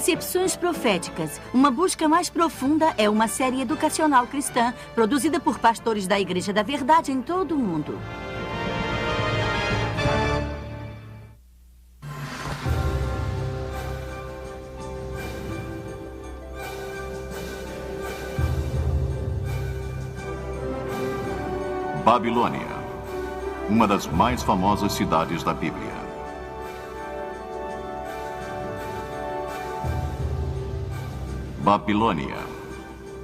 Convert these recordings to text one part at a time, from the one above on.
Percepções Proféticas. Uma busca mais profunda é uma série educacional cristã produzida por pastores da Igreja da Verdade em todo o mundo. Babilônia, uma das mais famosas cidades da Bíblia. Babilônia,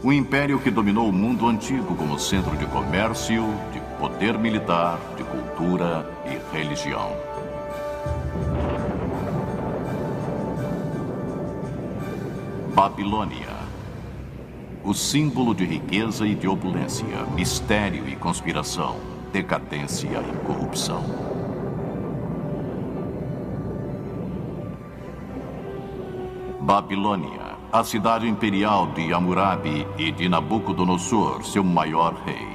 o império que dominou o mundo antigo como centro de comércio, de poder militar, de cultura e religião. Babilônia, o símbolo de riqueza e de opulência, mistério e conspiração, decadência e corrupção. Babilônia, a cidade imperial de Hammurabi e de Nabucodonosor, seu maior rei.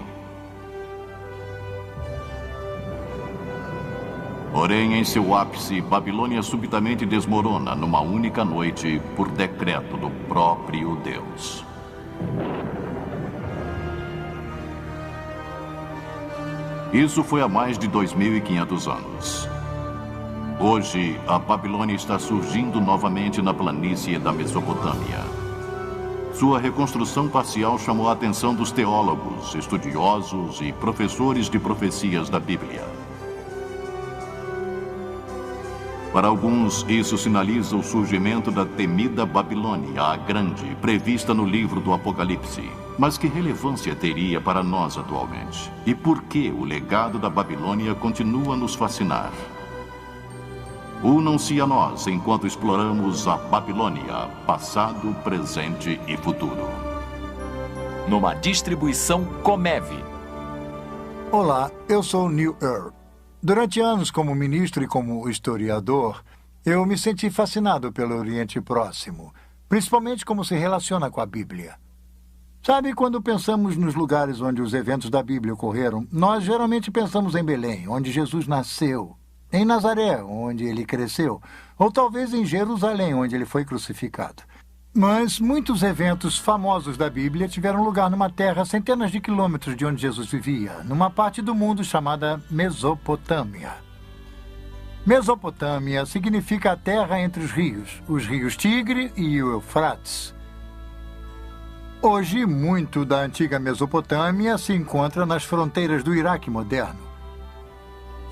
Porém, em seu ápice, Babilônia subitamente desmorona numa única noite por decreto do próprio Deus. Isso foi há mais de 2.500 anos. Hoje, a Babilônia está surgindo novamente na planície da Mesopotâmia. Sua reconstrução parcial chamou a atenção dos teólogos, estudiosos e professores de profecias da Bíblia. Para alguns, isso sinaliza o surgimento da temida Babilônia, a Grande, prevista no livro do Apocalipse. Mas que relevância teria para nós atualmente? E por que o legado da Babilônia continua a nos fascinar? Unam-se a nós enquanto exploramos a Babilônia, passado, presente e futuro. Numa distribuição Comev. Olá, eu sou Neil Earl. Durante anos como ministro e como historiador, eu me senti fascinado pelo Oriente Próximo, principalmente como se relaciona com a Bíblia. Sabe, quando pensamos nos lugares onde os eventos da Bíblia ocorreram, nós geralmente pensamos em Belém, onde Jesus nasceu, em Nazaré, onde ele cresceu, ou talvez em Jerusalém, onde ele foi crucificado. Mas muitos eventos famosos da Bíblia tiveram lugar numa terra a centenas de quilômetros de onde Jesus vivia, numa parte do mundo chamada Mesopotâmia. Mesopotâmia significa a terra entre os rios Tigre e o Eufrates. Hoje, muito da antiga Mesopotâmia se encontra nas fronteiras do Iraque moderno.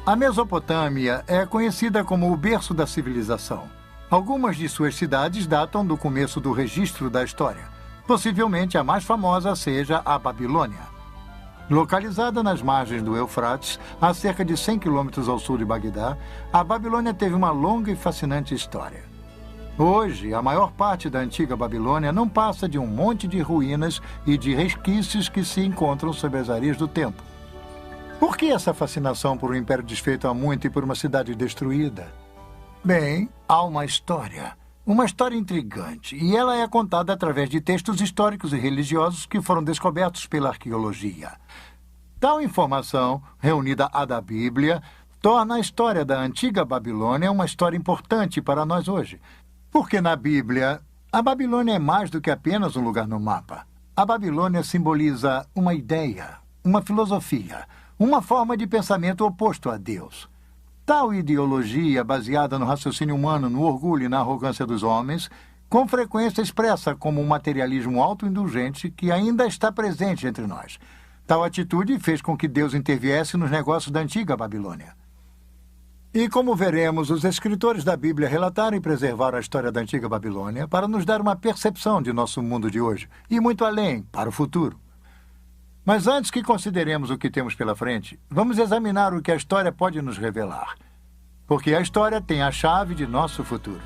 A Mesopotâmia é conhecida como o berço da civilização. Algumas de suas cidades datam do começo do registro da história. Possivelmente a mais famosa seja a Babilônia. Localizada nas margens do Eufrates, a cerca de 100 quilômetros ao sul de Bagdá, a Babilônia teve uma longa e fascinante história. Hoje, a maior parte da antiga Babilônia não passa de um monte de ruínas e de resquícios que se encontram sob as areias do tempo. Por que essa fascinação por um império desfeito há muito e por uma cidade destruída? Bem, há uma história intrigante, e ela é contada através de textos históricos e religiosos que foram descobertos pela arqueologia. Tal informação, reunida à da Bíblia, torna a história da antiga Babilônia uma história importante para nós hoje. Porque na Bíblia, a Babilônia é mais do que apenas um lugar no mapa. A Babilônia simboliza uma ideia, uma filosofia, uma forma de pensamento oposto a Deus. Tal ideologia, baseada no raciocínio humano, no orgulho e na arrogância dos homens, com frequência expressa como um materialismo autoindulgente que ainda está presente entre nós. Tal atitude fez com que Deus interviesse nos negócios da antiga Babilônia. E como veremos, os escritores da Bíblia relataram e preservaram a história da antiga Babilônia para nos dar uma percepção de nosso mundo de hoje, e muito além, para o futuro. Mas antes que consideremos o que temos pela frente, vamos examinar o que a história pode nos revelar. Porque a história tem a chave de nosso futuro.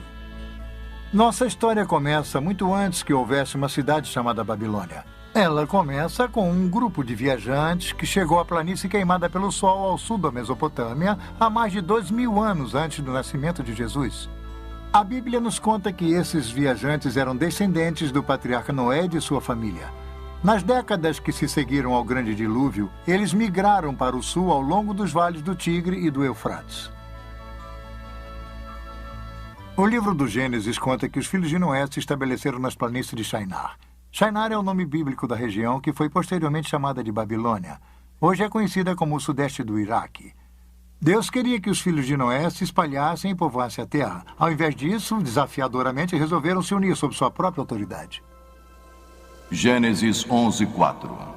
Nossa história começa muito antes que houvesse uma cidade chamada Babilônia. Ela começa com um grupo de viajantes que chegou à planície queimada pelo sol ao sul da Mesopotâmia há mais de 2.000 anos antes do nascimento de Jesus. A Bíblia nos conta que esses viajantes eram descendentes do patriarca Noé e de sua família. Nas décadas que se seguiram ao grande dilúvio, eles migraram para o sul ao longo dos vales do Tigre e do Eufrates. O livro do Gênesis conta que os filhos de Noé se estabeleceram nas planícies de Shinar. Shinar é o nome bíblico da região que foi posteriormente chamada de Babilônia. Hoje é conhecida como o sudeste do Iraque. Deus queria que os filhos de Noé se espalhassem e povoassem a terra. Ao invés disso, desafiadoramente, resolveram se unir sob sua própria autoridade. Gênesis 11:4.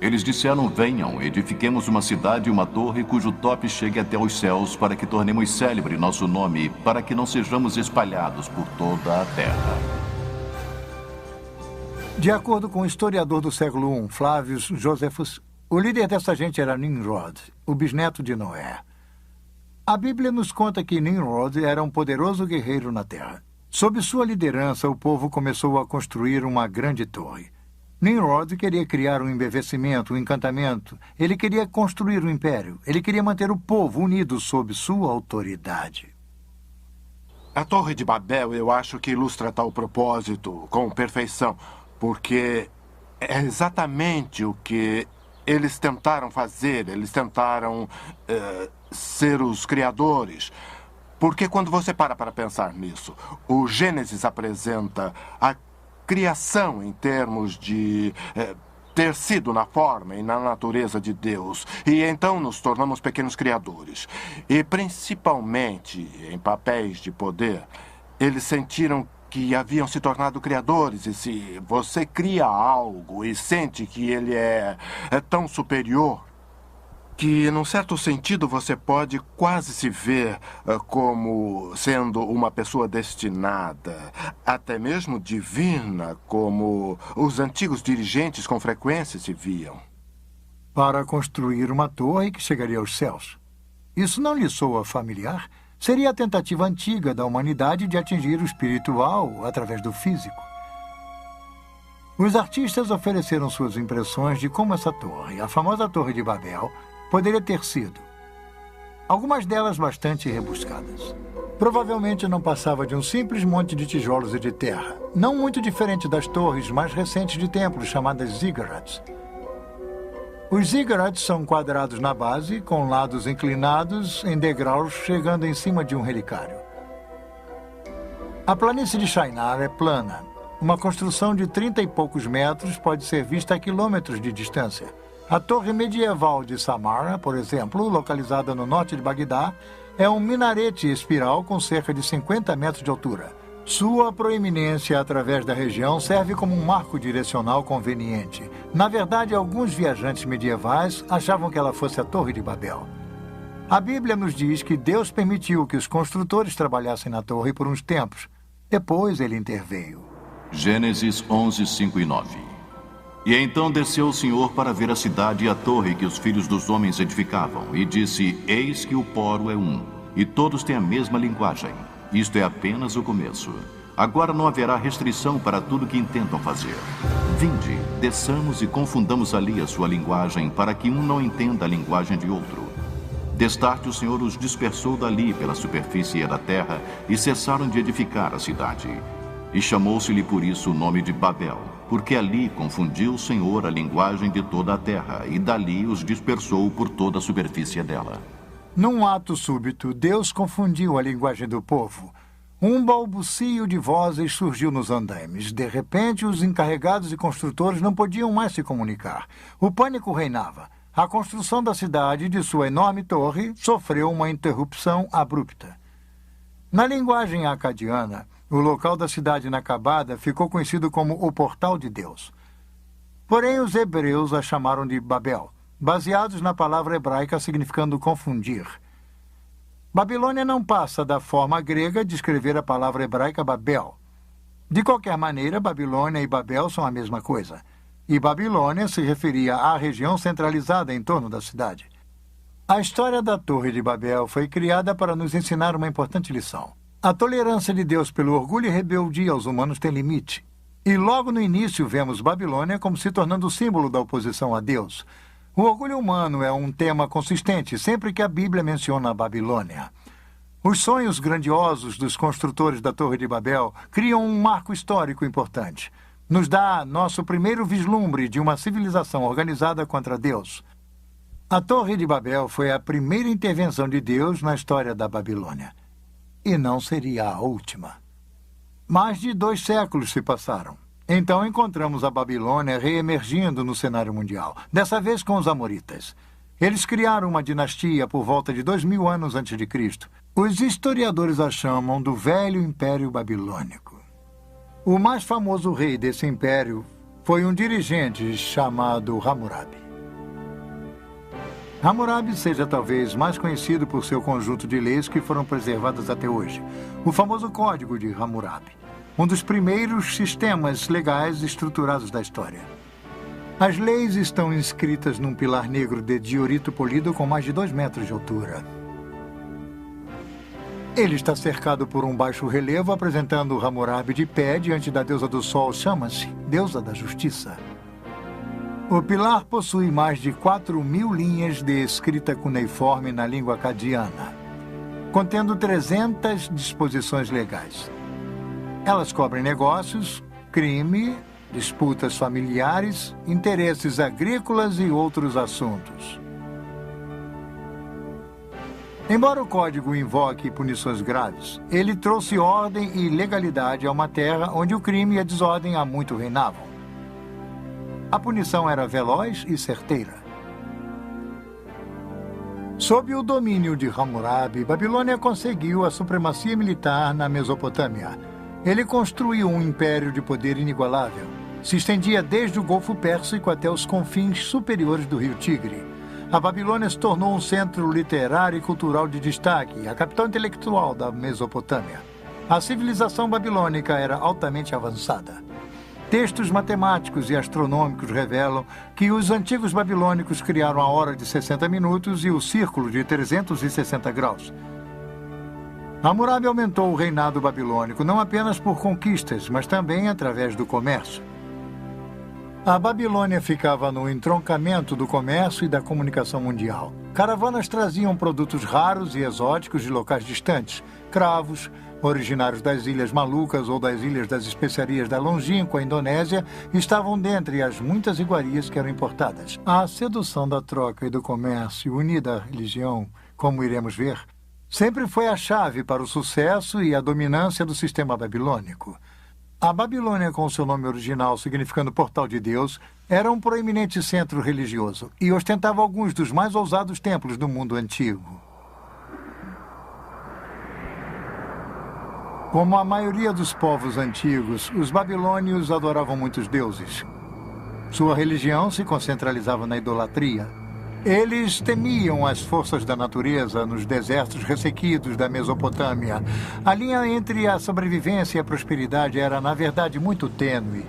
Eles disseram: venham, edifiquemos uma cidade e uma torre cujo tope chegue até os céus, para que tornemos célebre nosso nome, para que não sejamos espalhados por toda a terra. De acordo com o historiador do século I, Flavius Josephus, o líder dessa gente era Nimrod, o bisneto de Noé. A Bíblia nos conta que Nimrod era um poderoso guerreiro na terra. Sob sua liderança, o povo começou a construir uma grande torre. Nimrod queria criar um embevecimento, um encantamento. Ele queria construir um império. Ele queria manter o povo unido sob sua autoridade. A Torre de Babel, eu acho que ilustra tal propósito com perfeição, porque é exatamente o que eles tentaram fazer. Eles tentaram ser os criadores. Porque quando você para pensar nisso, o Gênesis apresenta a criação em termos de ter sido na forma e na natureza de Deus. E então nos tornamos pequenos criadores. E principalmente em papéis de poder, eles sentiram que haviam se tornado criadores. E se você cria algo e sente que ele é tão superior, que, num certo sentido, você pode quase se ver como sendo uma pessoa destinada, até mesmo divina, como os antigos dirigentes com frequência se viam. Para construir uma torre que chegaria aos céus. Isso não lhe soa familiar? Seria a tentativa antiga da humanidade de atingir o espiritual através do físico. Os artistas ofereceram suas impressões de como essa torre, a famosa Torre de Babel, poderia ter sido. Algumas delas bastante rebuscadas. Provavelmente não passava de um simples monte de tijolos e de terra, não muito diferente das torres mais recentes de templos chamadas ziggurats. Os ziggurats são quadrados na base, com lados inclinados em degraus chegando em cima de um relicário. A planície de Shinar é plana. Uma construção de 30 e poucos metros pode ser vista a quilômetros de distância. A torre medieval de Samarra, por exemplo, localizada no norte de Bagdá, é um minarete espiral com cerca de 50 metros de altura. Sua proeminência através da região serve como um marco direcional conveniente. Na verdade, alguns viajantes medievais achavam que ela fosse a Torre de Babel. A Bíblia nos diz que Deus permitiu que os construtores trabalhassem na torre por uns tempos. Depois ele interveio. Gênesis 11, 5 e 9. E então desceu o Senhor para ver a cidade e a torre que os filhos dos homens edificavam, e disse: eis que o poro é um, e todos têm a mesma linguagem. Isto é apenas o começo. Agora não haverá restrição para tudo que intentam fazer. Vinde, desçamos e confundamos ali a sua linguagem, para que um não entenda a linguagem de outro. Destarte o Senhor os dispersou dali pela superfície da terra, e cessaram de edificar a cidade. E chamou-se-lhe por isso o nome de Babel, porque ali confundiu o Senhor a linguagem de toda a terra, e dali os dispersou por toda a superfície dela. Num ato súbito, Deus confundiu a linguagem do povo. Um balbucio de vozes surgiu nos andaimes. De repente, os encarregados e construtores não podiam mais se comunicar. O pânico reinava. A construção da cidade e de sua enorme torre sofreu uma interrupção abrupta. Na linguagem acadiana, o local da cidade inacabada ficou conhecido como o Portal de Deus. Porém, os hebreus a chamaram de Babel, baseados na palavra hebraica significando confundir. Babilônia não passa da forma grega de escrever a palavra hebraica Babel. De qualquer maneira, Babilônia e Babel são a mesma coisa. E Babilônia se referia à região centralizada em torno da cidade. A história da Torre de Babel foi criada para nos ensinar uma importante lição. A tolerância de Deus pelo orgulho e rebeldia aos humanos tem limite. E logo no início vemos Babilônia como se tornando o símbolo da oposição a Deus. O orgulho humano é um tema consistente sempre que a Bíblia menciona a Babilônia. Os sonhos grandiosos dos construtores da Torre de Babel criam um marco histórico importante. Nos dá nosso primeiro vislumbre de uma civilização organizada contra Deus. A Torre de Babel foi a primeira intervenção de Deus na história da Babilônia. e não seria a última. Mais de 2 séculos se passaram. Então encontramos a Babilônia reemergindo no cenário mundial, dessa vez com os amoritas. Eles criaram uma dinastia por volta de 2000 anos antes de Cristo. Os historiadores a chamam do Velho Império Babilônico. O mais famoso rei desse império foi um dirigente chamado Hammurabi. Hammurabi seja talvez mais conhecido por seu conjunto de leis que foram preservadas até hoje, o famoso Código de Hammurabi, um dos primeiros sistemas legais estruturados da história. As leis estão inscritas num pilar negro de diorito polido com mais de 2 metros de altura. Ele está cercado por um baixo relevo apresentando Hammurabi de pé diante da deusa do sol Shamash, deusa da justiça. O pilar possui mais de 4.000 linhas de escrita cuneiforme na língua acadiana, contendo 300 disposições legais. Elas cobrem negócios, crime, disputas familiares, interesses agrícolas e outros assuntos. Embora o código invoque punições graves, ele trouxe ordem e legalidade a uma terra onde o crime e a desordem há muito reinavam. A punição era veloz e certeira. Sob o domínio de Hammurabi, Babilônia conseguiu a supremacia militar na Mesopotâmia. Ele construiu um império de poder inigualável. Se estendia desde o Golfo Pérsico até os confins superiores do rio Tigre. A Babilônia se tornou um centro literário e cultural de destaque, a capital intelectual da Mesopotâmia. A civilização babilônica era altamente avançada. Textos matemáticos e astronômicos revelam que os antigos babilônicos criaram a hora de 60 minutos e o círculo de 360 graus. Hammurabi aumentou o reinado babilônico não apenas por conquistas, mas também através do comércio. A Babilônia ficava no entroncamento do comércio e da comunicação mundial. Caravanas traziam produtos raros e exóticos de locais distantes, cravos, originários das Ilhas Malucas ou das Ilhas das Especiarias da longínqua Indonésia, estavam dentre as muitas iguarias que eram importadas. A sedução da troca e do comércio, unida à religião, como iremos ver, sempre foi a chave para o sucesso e a dominância do sistema babilônico. A Babilônia, com seu nome original significando Portal de Deus, era um proeminente centro religioso e ostentava alguns dos mais ousados templos do mundo antigo. Como a maioria dos povos antigos, os babilônios adoravam muitos deuses. Sua religião se concentralizava na idolatria. Eles temiam as forças da natureza nos desertos ressequidos da Mesopotâmia. A linha entre a sobrevivência e a prosperidade era, na verdade, muito tênue.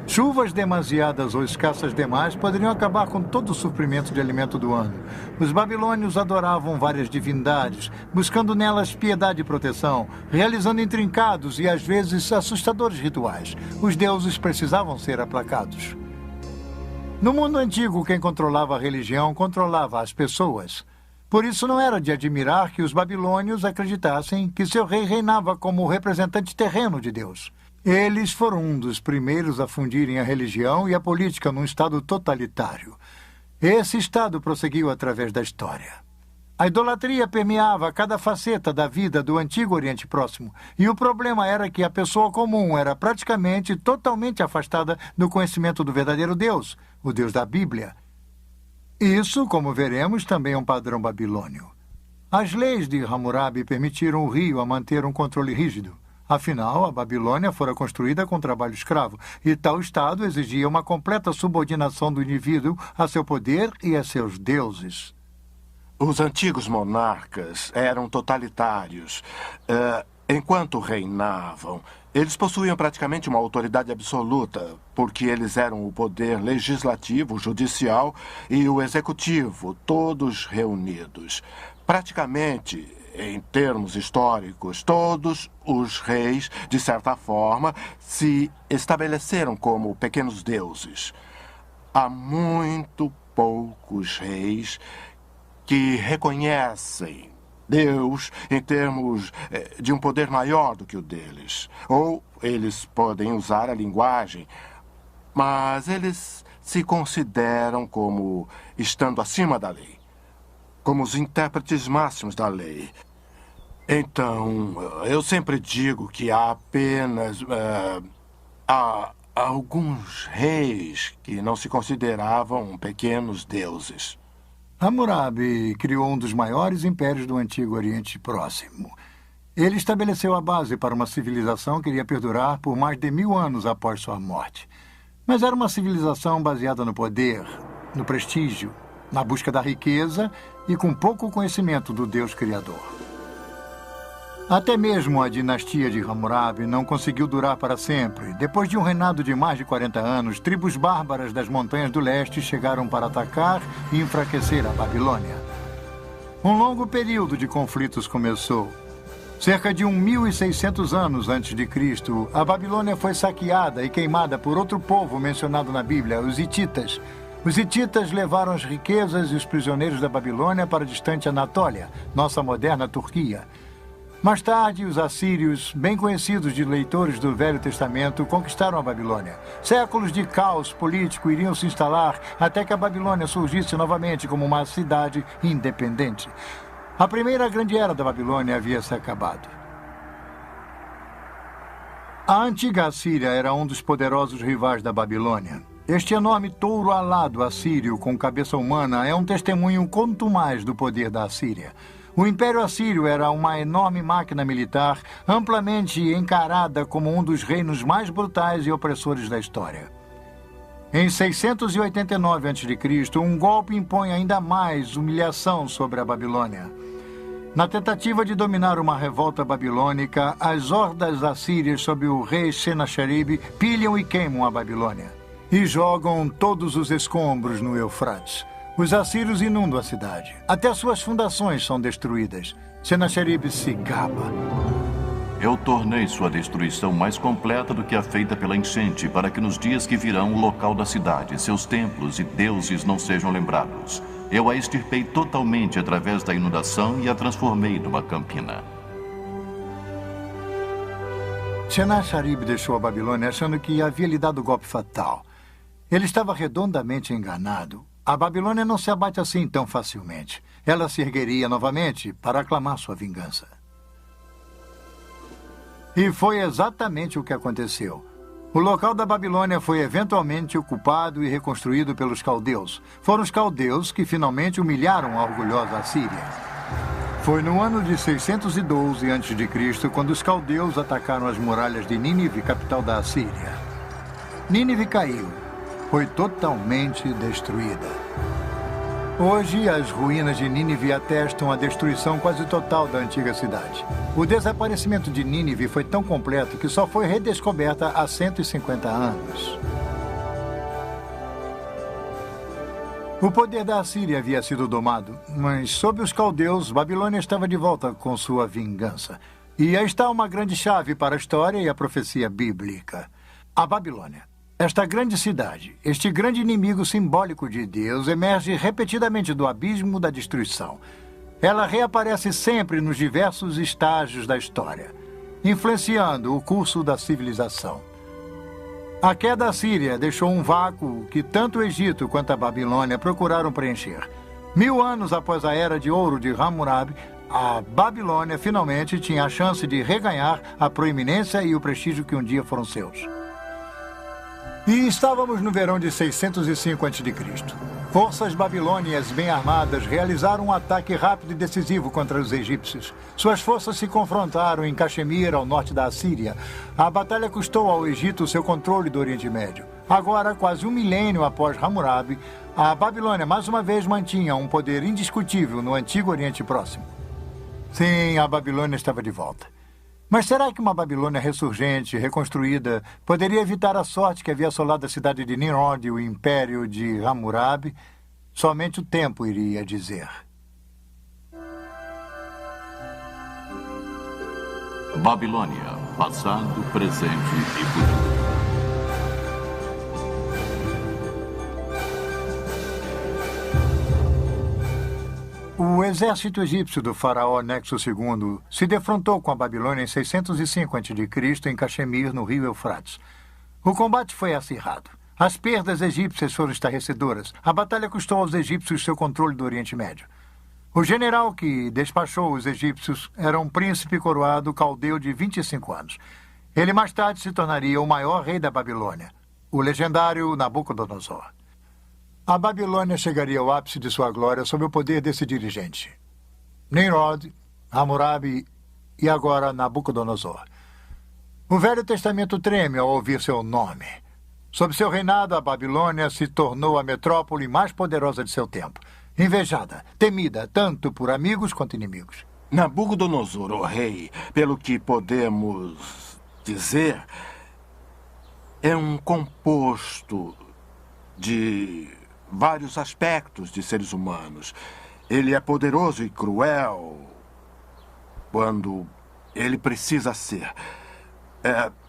Chuvas demasiadas ou escassas demais poderiam acabar com todo o suprimento de alimento do ano. Os babilônios adoravam várias divindades, buscando nelas piedade e proteção, realizando intrincados e, às vezes, assustadores rituais. Os deuses precisavam ser aplacados. No mundo antigo, quem controlava a religião controlava as pessoas. Por isso, não era de admirar que os babilônios acreditassem que seu rei reinava como o representante terreno de Deus. Eles foram um dos primeiros a fundirem a religião e a política num estado totalitário. Esse estado prosseguiu através da história. A idolatria permeava cada faceta da vida do antigo Oriente Próximo, e o problema era que a pessoa comum era praticamente totalmente afastada do conhecimento do verdadeiro Deus, o Deus da Bíblia. Isso, como veremos, também é um padrão babilônio. As leis de Hammurabi permitiram o rio a manter um controle rígido. Afinal, a Babilônia fora construída com trabalho escravo, e tal estado exigia uma completa subordinação do indivíduo a seu poder e a seus deuses. Os antigos monarcas eram totalitários. Enquanto reinavam, eles possuíam praticamente uma autoridade absoluta, porque eles eram o poder legislativo, o judicial e o executivo, todos reunidos. Praticamente, em termos históricos, todos os reis, de certa forma, se estabeleceram como pequenos deuses. Há muito poucos reis que reconhecem Deus em termos de um poder maior do que o deles. Ou eles podem usar a linguagem, mas eles se consideram como estando acima da lei, como os intérpretes máximos da lei. Então, eu sempre digo que há apenas há alguns reis que não se consideravam pequenos deuses. Hammurabi criou um dos maiores impérios do Antigo Oriente Próximo. Ele estabeleceu a base para uma civilização que iria perdurar por mais de 1000 anos após sua morte. Mas era uma civilização baseada no poder, no prestígio, na busca da riqueza e com pouco conhecimento do Deus Criador. Até mesmo a dinastia de Hammurabi não conseguiu durar para sempre. Depois de um reinado de mais de 40 anos, tribos bárbaras das montanhas do leste chegaram para atacar e enfraquecer a Babilônia. Um longo período de conflitos começou. Cerca de 1600 anos antes de Cristo, a Babilônia foi saqueada e queimada por outro povo mencionado na Bíblia, os hititas. Os hititas levaram as riquezas e os prisioneiros da Babilônia para a distante Anatólia, nossa moderna Turquia. Mais tarde, os assírios, bem conhecidos de leitores do Velho Testamento, conquistaram a Babilônia. Séculos de caos político iriam se instalar até que a Babilônia surgisse novamente como uma cidade independente. A primeira grande era da Babilônia havia se acabado. A antiga Assíria era um dos poderosos rivais da Babilônia. Este enorme touro alado assírio com cabeça humana é um testemunho contumaz do poder da Assíria. O Império Assírio era uma enorme máquina militar, amplamente encarada como um dos reinos mais brutais e opressores da história. Em 689 a.C., um golpe impõe ainda mais humilhação sobre a Babilônia. Na tentativa de dominar uma revolta babilônica, as hordas assírias sob o rei Senacherib pilham e queimam a Babilônia e jogam todos os escombros no Eufrates. Os assírios inundam a cidade. Até suas fundações são destruídas. Senacherib se gaba. Eu tornei sua destruição mais completa do que a feita pela enchente, para que nos dias que virão o local da cidade, seus templos e deuses não sejam lembrados. Eu a extirpei totalmente através da inundação e a transformei numa campina. Senacherib deixou a Babilônia achando que havia lhe dado o golpe fatal. Ele estava redondamente enganado. A Babilônia não se abate assim tão facilmente. Ela se ergueria novamente para aclamar sua vingança. E foi exatamente o que aconteceu. O local da Babilônia foi eventualmente ocupado e reconstruído pelos caldeus. Foram os caldeus que finalmente humilharam a orgulhosa Assíria. Foi no ano de 612 a.C. quando os caldeus atacaram as muralhas de Nínive, capital da Assíria. Nínive caiu. Foi totalmente destruída. Hoje, as ruínas de Nínive atestam a destruição quase total da antiga cidade. O desaparecimento de Nínive foi tão completo que só foi redescoberta há 150 anos. O poder da Assíria havia sido domado, mas sob os caldeus, Babilônia estava de volta com sua vingança. E aí está uma grande chave para a história e a profecia bíblica. A Babilônia. Esta grande cidade, este grande inimigo simbólico de Deus, emerge repetidamente do abismo da destruição. Ela reaparece sempre nos diversos estágios da história, influenciando o curso da civilização. A queda assíria deixou um vácuo que tanto o Egito quanto a Babilônia procuraram preencher. 1000 anos após a Era de Ouro de Hammurabi, a Babilônia finalmente tinha a chance de reganhar a proeminência e o prestígio que um dia foram seus. E estávamos no verão de 605 a.C. Forças babilônias bem armadas realizaram um ataque rápido e decisivo contra os egípcios. Suas forças se confrontaram em Caxemir, ao norte da Assíria. A batalha custou ao Egito seu controle do Oriente Médio. Agora, quase um milênio após Hammurabi, a Babilônia mais uma vez mantinha um poder indiscutível no Antigo Oriente Próximo. Sim, a Babilônia estava de volta. Mas será que uma Babilônia ressurgente, reconstruída, poderia evitar a sorte que havia assolado a cidade de Nimrod e o império de Hammurabi? Somente o tempo iria dizer. Babilônia, passado, presente e futuro. O exército egípcio do faraó Nexo II se defrontou com a Babilônia em 605 a.C. em Caxemir, no rio Eufrates. O combate foi acirrado. As perdas egípcias foram estarrecedoras. A batalha custou aos egípcios seu controle do Oriente Médio. O general que despachou os egípcios era um príncipe coroado caldeu de 25 anos. Ele mais tarde se tornaria o maior rei da Babilônia, o legendário Nabucodonosor. A Babilônia chegaria ao ápice de sua glória sob o poder desse dirigente. Nimrod, Hammurabi e agora Nabucodonosor. O Velho Testamento treme ao ouvir seu nome. Sob seu reinado, a Babilônia se tornou a metrópole mais poderosa de seu tempo. Invejada, temida tanto por amigos quanto inimigos. Nabucodonosor, o rei, pelo que podemos dizer, é um composto de vários aspectos de seres humanos. Ele é poderoso e cruel quando ele precisa ser.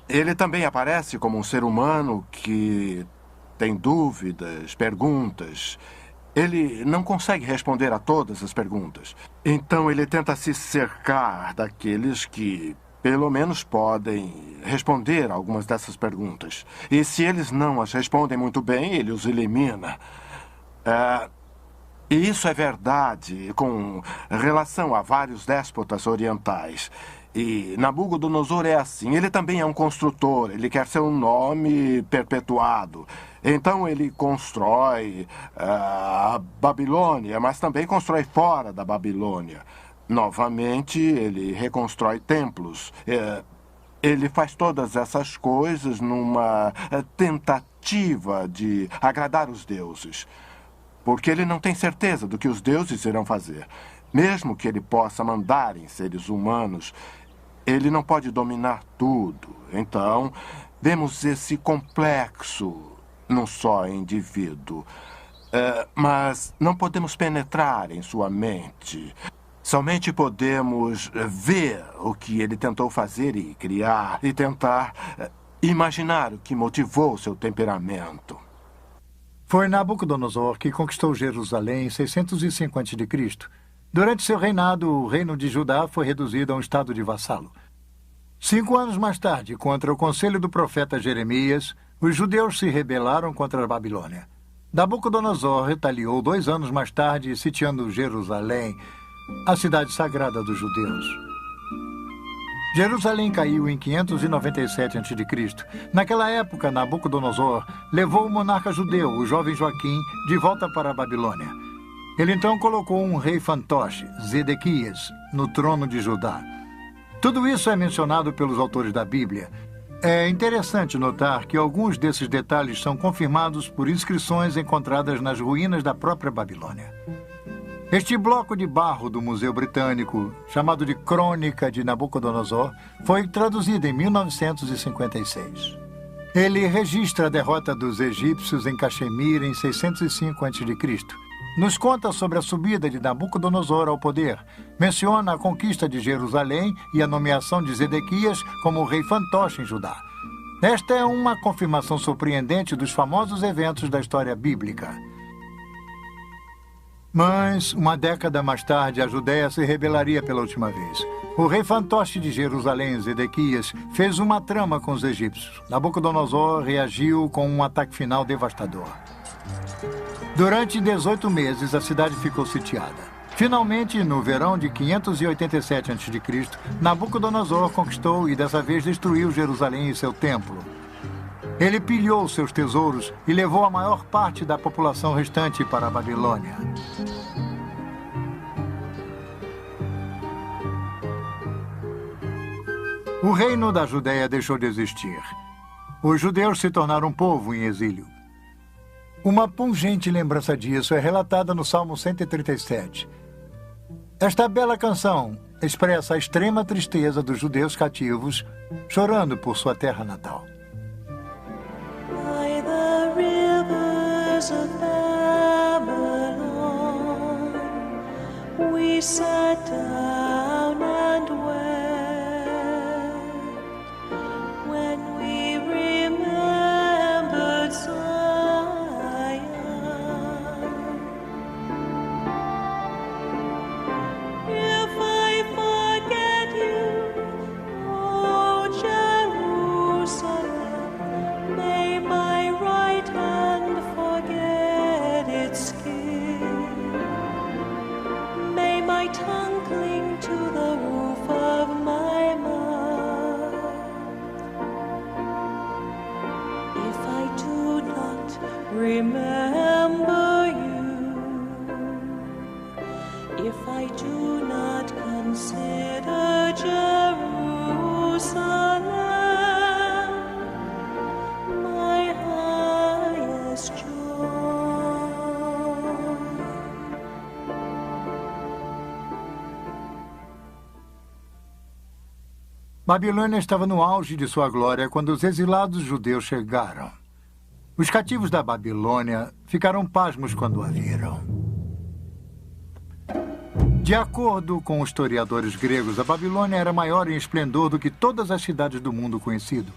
Ele também aparece como um ser humano que tem dúvidas, perguntas. Ele não consegue responder a todas as perguntas. Então ele tenta se cercar daqueles que, pelo menos, podem responder a algumas dessas perguntas. E se eles não as respondem muito bem, ele os elimina. E isso é verdade com relação a vários déspotas orientais. E Nabucodonosor é assim. Ele também é um construtor. Ele quer seu nome perpetuado. Então ele constrói a Babilônia, mas também constrói fora da Babilônia. Novamente, ele reconstrói templos. Ele faz todas essas coisas numa tentativa de agradar os deuses. Porque ele não tem certeza do que os deuses irão fazer. Mesmo que ele possa mandar em seres humanos, ele não pode dominar tudo. Então, vemos esse complexo num só indivíduo. Mas não podemos penetrar em sua mente. Somente podemos ver o que ele tentou fazer e criar e tentar imaginar o que motivou seu temperamento. Foi Nabucodonosor que conquistou Jerusalém em 605 a.C. Durante seu reinado, o reino de Judá foi reduzido a um estado de vassalo. 5 anos mais tarde, contra o conselho do profeta Jeremias, os judeus se rebelaram contra a Babilônia. Nabucodonosor retaliou 2 anos mais tarde, sitiando Jerusalém, a cidade sagrada dos judeus. Jerusalém caiu em 597 a.C. Naquela época, Nabucodonosor levou o monarca judeu, o jovem Joaquim, de volta para a Babilônia. Ele então colocou um rei fantoche, Zedequias, no trono de Judá. Tudo isso é mencionado pelos autores da Bíblia. É interessante notar que alguns desses detalhes são confirmados por inscrições encontradas nas ruínas da própria Babilônia. Este bloco de barro do Museu Britânico, chamado de Crônica de Nabucodonosor, foi traduzido em 1956. Ele registra a derrota dos egípcios em Caxemir em 605 a.C. Nos conta sobre a subida de Nabucodonosor ao poder, menciona a conquista de Jerusalém e a nomeação de Zedequias como rei fantoche em Judá. Esta é uma confirmação surpreendente dos famosos eventos da história bíblica. Mas, uma década mais tarde, a Judéia se rebelaria pela última vez. O rei fantoche de Jerusalém, Zedequias, fez uma trama com os egípcios. Nabucodonosor reagiu com um ataque final devastador. Durante 18 meses, a cidade ficou sitiada. Finalmente, no verão de 587 a.C., Nabucodonosor conquistou e dessa vez destruiu Jerusalém e seu templo. Ele pilhou seus tesouros e levou a maior parte da população restante para a Babilônia. O reino da Judéia deixou de existir. Os judeus se tornaram um povo em exílio. Uma pungente lembrança disso é relatada no Salmo 137. Esta bela canção expressa a extrema tristeza dos judeus cativos, chorando por sua terra natal. By the rivers of Babylon, we sat down and wept when we remembered Zion. If I forget you, O Jerusalem, may my right hand forget its king. May Babilônia estava no auge de sua glória quando os exilados judeus chegaram. Os cativos da Babilônia ficaram pasmos quando a viram. De acordo com os historiadores gregos, a Babilônia era maior em esplendor do que todas as cidades do mundo conhecido.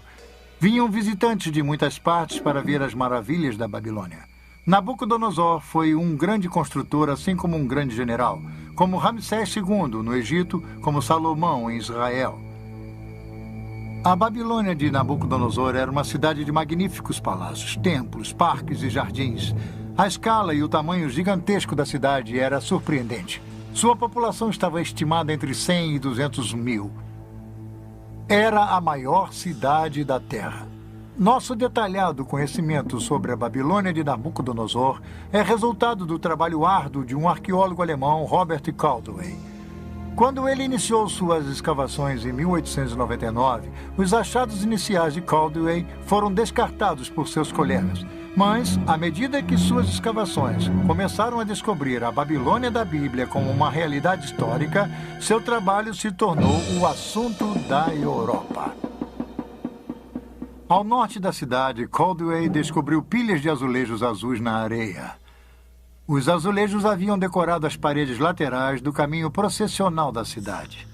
Vinham visitantes de muitas partes para ver as maravilhas da Babilônia. Nabucodonosor foi um grande construtor, assim como um grande general, como Ramsés II no Egito, como Salomão em Israel. A Babilônia de Nabucodonosor era uma cidade de magníficos palácios, templos, parques e jardins. A escala e o tamanho gigantesco da cidade era surpreendente. Sua população estava estimada entre 100 e 200 mil. Era a maior cidade da Terra. Nosso detalhado conhecimento sobre a Babilônia de Nabucodonosor é resultado do trabalho árduo de um arqueólogo alemão, Robert Caldwell. Quando ele iniciou suas escavações em 1899, os achados iniciais de Caldwell foram descartados por seus colegas. Mas, à medida que suas escavações começaram a descobrir a Babilônia da Bíblia como uma realidade histórica, seu trabalho se tornou o assunto da Europa. Ao norte da cidade, Caldwell descobriu pilhas de azulejos azuis na areia. Os azulejos haviam decorado as paredes laterais do caminho processional da cidade.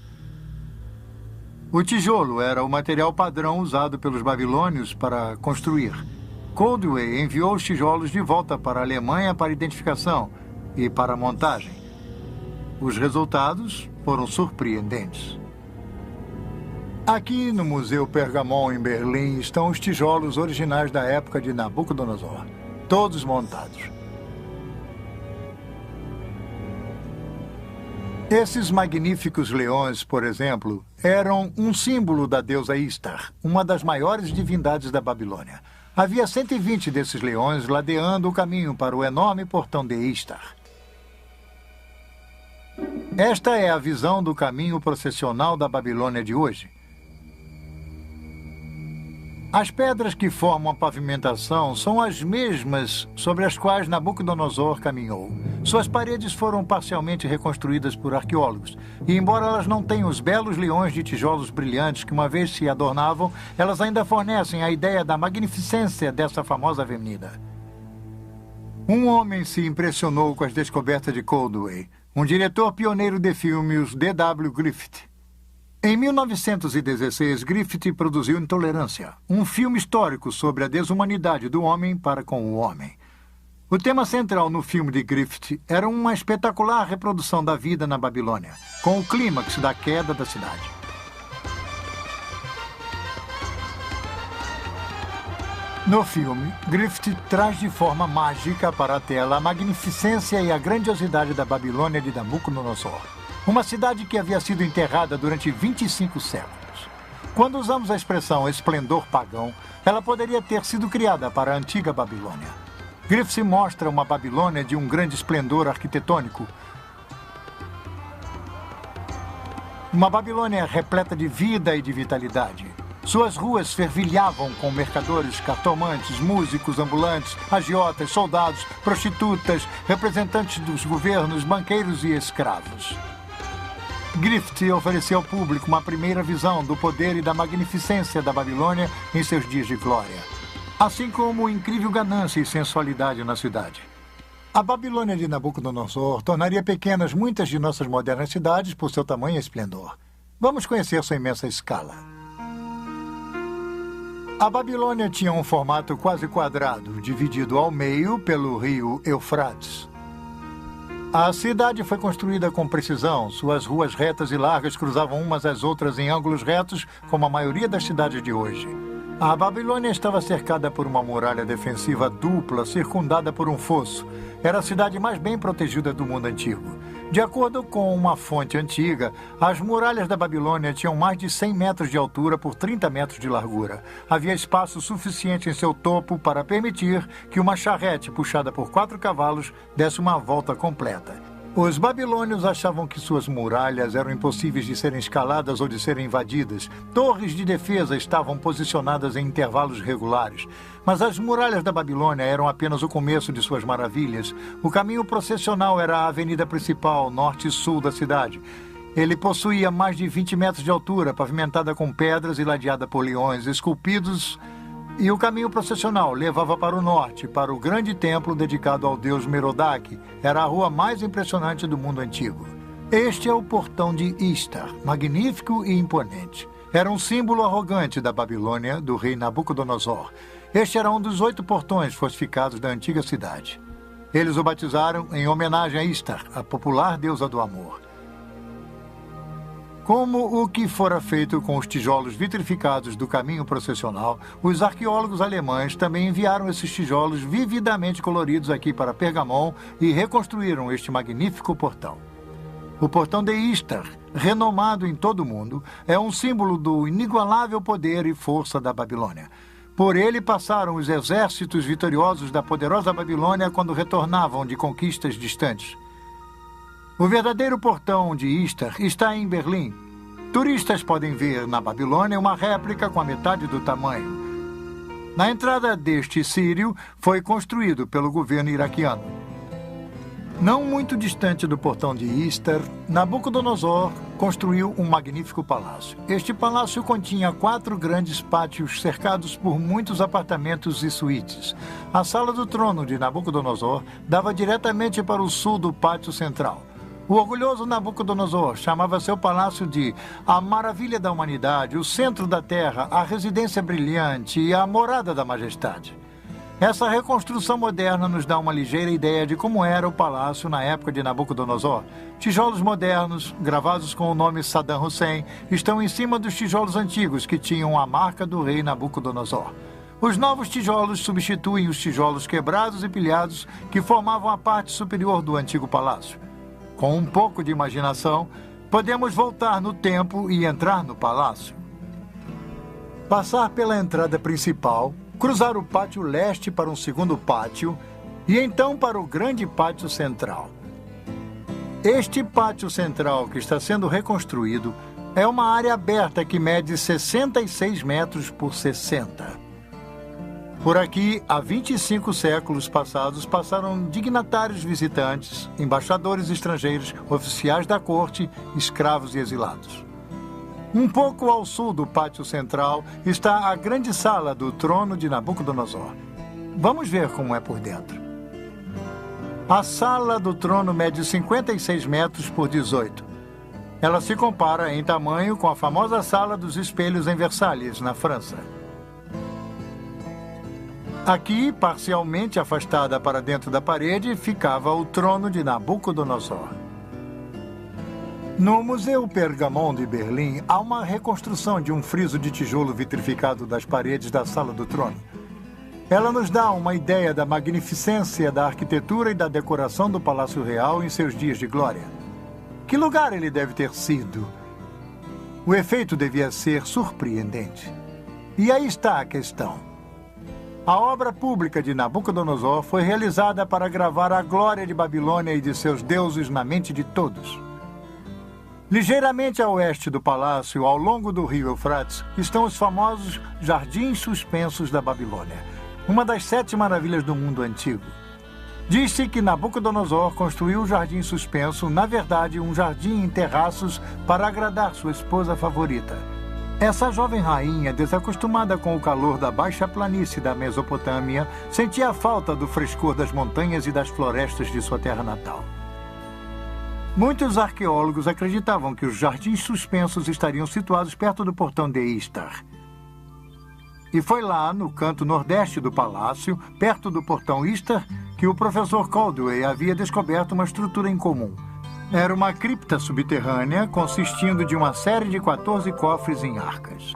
O tijolo era o material padrão usado pelos babilônios para construir. Caldwell enviou os tijolos de volta para a Alemanha para identificação e para montagem. Os resultados foram surpreendentes. Aqui no Museu Pergamon, em Berlim, estão os tijolos originais da época de Nabucodonosor, todos montados. Esses magníficos leões, por exemplo, eram um símbolo da deusa Istar, uma das maiores divindades da Babilônia. Havia 120 desses leões ladeando o caminho para o enorme portão de Istar. Esta é a visão do caminho processional da Babilônia de hoje. As pedras que formam a pavimentação são as mesmas sobre as quais Nabucodonosor caminhou. Suas paredes foram parcialmente reconstruídas por arqueólogos, e embora elas não tenham os belos leões de tijolos brilhantes que uma vez se adornavam, elas ainda fornecem a ideia da magnificência dessa famosa avenida. Um homem se impressionou com as descobertas de Caldwell, um diretor pioneiro de filmes, D.W. Griffith. Em 1916, Griffith produziu Intolerância, um filme histórico sobre a desumanidade do homem para com o homem. O tema central no filme de Griffith era uma espetacular reprodução da vida na Babilônia, com o clímax da queda da cidade. No filme, Griffith traz de forma mágica para a tela a magnificência e a grandiosidade da Babilônia de Nabucodonosor. Uma cidade que havia sido enterrada durante 25 séculos. Quando usamos a expressão esplendor pagão, ela poderia ter sido criada para a antiga Babilônia. Griffith mostra uma Babilônia de um grande esplendor arquitetônico. Uma Babilônia repleta de vida e de vitalidade. Suas ruas fervilhavam com mercadores, cartomantes, músicos, ambulantes, agiotas, soldados, prostitutas, representantes dos governos, banqueiros e escravos. Griffith ofereceu ao público uma primeira visão do poder e da magnificência da Babilônia em seus dias de glória, assim como incrível ganância e sensualidade na cidade. A Babilônia de Nabucodonosor tornaria pequenas muitas de nossas modernas cidades por seu tamanho e esplendor. Vamos conhecer sua imensa escala. A Babilônia tinha um formato quase quadrado, dividido ao meio pelo rio Eufrates. A cidade foi construída com precisão. Suas ruas retas e largas cruzavam umas às outras em ângulos retos, como a maioria das cidades de hoje. A Babilônia estava cercada por uma muralha defensiva dupla, circundada por um fosso. Era a cidade mais bem protegida do mundo antigo. De acordo com uma fonte antiga, as muralhas da Babilônia tinham mais de 100 metros de altura por 30 metros de largura. Havia espaço suficiente em seu topo para permitir que uma charrete puxada por 4 cavalos desse uma volta completa. Os babilônios achavam que suas muralhas eram impossíveis de serem escaladas ou de serem invadidas. Torres de defesa estavam posicionadas em intervalos regulares. Mas as muralhas da Babilônia eram apenas o começo de suas maravilhas. O caminho processional era a avenida principal, norte e sul da cidade. Ele possuía mais de 20 metros de altura, pavimentada com pedras e ladeada por leões esculpidos, e o caminho processional levava para o norte, para o grande templo dedicado ao deus Merodach. Era a rua mais impressionante do mundo antigo. Este é o portão de Istar, magnífico e imponente. Era um símbolo arrogante da Babilônia, do rei Nabucodonosor. Este era um dos 8 portões fortificados da antiga cidade. Eles o batizaram em homenagem a Istar, a popular deusa do amor. Como o que fora feito com os tijolos vitrificados do caminho processional, os arqueólogos alemães também enviaram esses tijolos vividamente coloridos aqui para Pergamon e reconstruíram este magnífico portão. O portão de Istar, renomado em todo o mundo, é um símbolo do inigualável poder e força da Babilônia. Por ele passaram os exércitos vitoriosos da poderosa Babilônia quando retornavam de conquistas distantes. O verdadeiro portão de Istar está em Berlim. Turistas podem ver na Babilônia uma réplica com a metade do tamanho. Na entrada deste sírio foi construído pelo governo iraquiano. Não muito distante do portão de Istar, Nabucodonosor construiu um magnífico palácio. Este palácio continha 4 grandes pátios cercados por muitos apartamentos e suítes. A sala do trono de Nabucodonosor dava diretamente para o sul do pátio central. O orgulhoso Nabucodonosor chamava seu palácio de a maravilha da humanidade, o centro da terra, a residência brilhante e a morada da majestade. Essa reconstrução moderna nos dá uma ligeira ideia de como era o palácio na época de Nabucodonosor. Tijolos modernos, gravados com o nome Saddam Hussein, estão em cima dos tijolos antigos que tinham a marca do rei Nabucodonosor. Os novos tijolos substituem os tijolos quebrados e pilhados que formavam a parte superior do antigo palácio. Com um pouco de imaginação, podemos voltar no tempo e entrar no palácio. Passar pela entrada principal, cruzar o pátio leste para um segundo pátio e então para o grande pátio central. Este pátio central que está sendo reconstruído é uma área aberta que mede 66 metros por 60. Por aqui, há 25 séculos passados, passaram dignatários visitantes, embaixadores estrangeiros, oficiais da corte, escravos e exilados. Um pouco ao sul do pátio central está a grande sala do trono de Nabucodonosor. Vamos ver como é por dentro. A sala do trono mede 56 metros por 18. Ela se compara em tamanho com a famosa Sala dos Espelhos em Versalhes, na França. Aqui, parcialmente afastada para dentro da parede, ficava o trono de Nabucodonosor. No Museu Pergamon de Berlim, há uma reconstrução de um friso de tijolo vitrificado das paredes da Sala do Trono. Ela nos dá uma ideia da magnificência da arquitetura e da decoração do Palácio Real em seus dias de glória. Que lugar ele deve ter sido? O efeito devia ser surpreendente. E aí está a questão. A obra pública de Nabucodonosor foi realizada para gravar a glória de Babilônia e de seus deuses na mente de todos. Ligeiramente a oeste do palácio, ao longo do rio Eufrates, estão os famosos Jardins Suspensos da Babilônia, uma das 7 maravilhas do mundo antigo. Diz-se que Nabucodonosor construiu o Jardim Suspenso, na verdade, um jardim em terraços para agradar sua esposa favorita. Essa jovem rainha, desacostumada com o calor da baixa planície da Mesopotâmia, sentia a falta do frescor das montanhas e das florestas de sua terra natal. Muitos arqueólogos acreditavam que os jardins suspensos estariam situados perto do portão de Istar. E foi lá, no canto nordeste do palácio, perto do portão Istar, que o professor Caldwell havia descoberto uma estrutura incomum. Era uma cripta subterrânea consistindo de uma série de 14 cofres em arcas.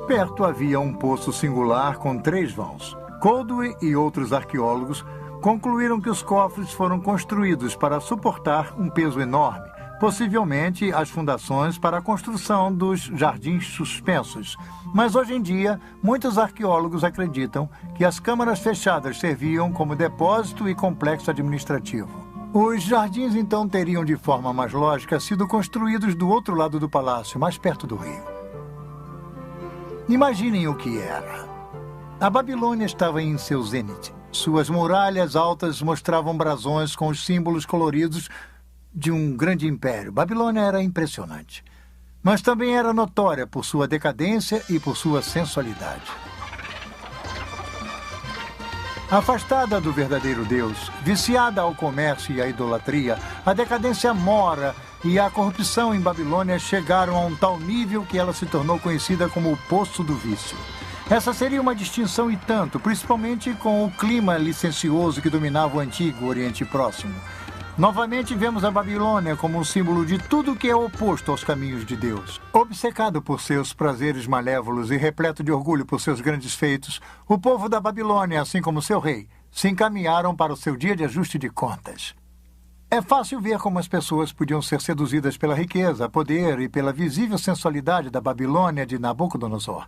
Perto havia um poço singular com 3 vãos. Caldwell e outros arqueólogos concluíram que os cofres foram construídos para suportar um peso enorme, possivelmente as fundações para a construção dos jardins suspensos. Mas hoje em dia, muitos arqueólogos acreditam que as câmaras fechadas serviam como depósito e complexo administrativo. Os jardins, então, teriam, de forma mais lógica, sido construídos do outro lado do palácio, mais perto do rio. Imaginem o que era. A Babilônia estava em seu zênite. Suas muralhas altas mostravam brasões com os símbolos coloridos de um grande império. Babilônia era impressionante, mas também era notória por sua decadência e por sua sensualidade. Afastada do verdadeiro Deus, viciada ao comércio e à idolatria, a decadência mora e a corrupção em Babilônia chegaram a um tal nível que ela se tornou conhecida como o Poço do Vício. Essa seria uma distinção e tanto, principalmente com o clima licencioso que dominava o antigo Oriente Próximo. Novamente vemos a Babilônia como um símbolo de tudo que é oposto aos caminhos de Deus. Obcecado por seus prazeres malévolos e repleto de orgulho por seus grandes feitos, o povo da Babilônia, assim como seu rei, se encaminharam para o seu dia de ajuste de contas. É fácil ver como as pessoas podiam ser seduzidas pela riqueza, poder e pela visível sensualidade da Babilônia de Nabucodonosor.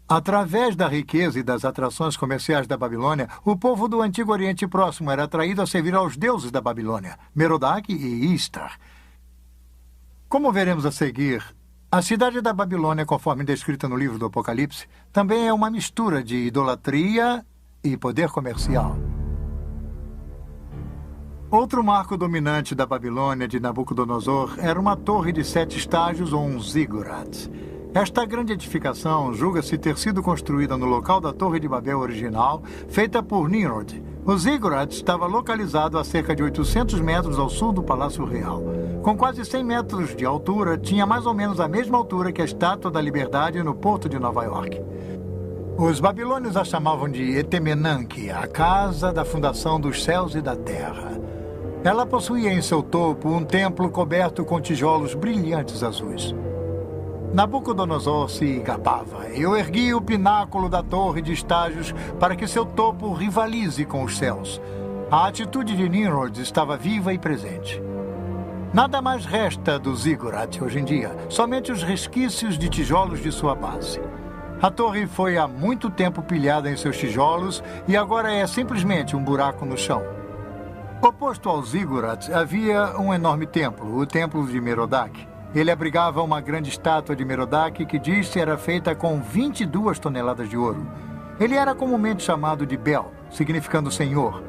Através da riqueza e das atrações comerciais da Babilônia, o povo do Antigo Oriente Próximo era atraído a servir aos deuses da Babilônia, Merodach e Istar. Como veremos a seguir, a cidade da Babilônia, conforme descrita no livro do Apocalipse, também é uma mistura de idolatria e poder comercial. Outro marco dominante da Babilônia de Nabucodonosor era uma torre de 7 estágios ou um ziggurat. Esta grande edificação julga-se ter sido construída no local da Torre de Babel original, feita por Nimrod. O ziggurat estava localizado a cerca de 800 metros ao sul do Palácio Real. Com quase 100 metros de altura, tinha mais ou menos a mesma altura que a Estátua da Liberdade no porto de Nova York. Os babilônios a chamavam de Etemenanque, a casa da fundação dos céus e da terra. Ela possuía em seu topo um templo coberto com tijolos brilhantes azuis. Nabucodonosor se gabava. Eu ergui o pináculo da torre de estágios para que seu topo rivalize com os céus. A atitude de Nimrod estava viva e presente. Nada mais resta do ziggurat hoje em dia, somente os resquícios de tijolos de sua base. A torre foi há muito tempo pilhada em seus tijolos e agora é simplesmente um buraco no chão. Oposto ao ziggurat havia um enorme templo, o Templo de Merodach. Ele abrigava uma grande estátua de Merodach que diz-se era feita com 22 toneladas de ouro. Ele era comumente chamado de Bel, significando Senhor.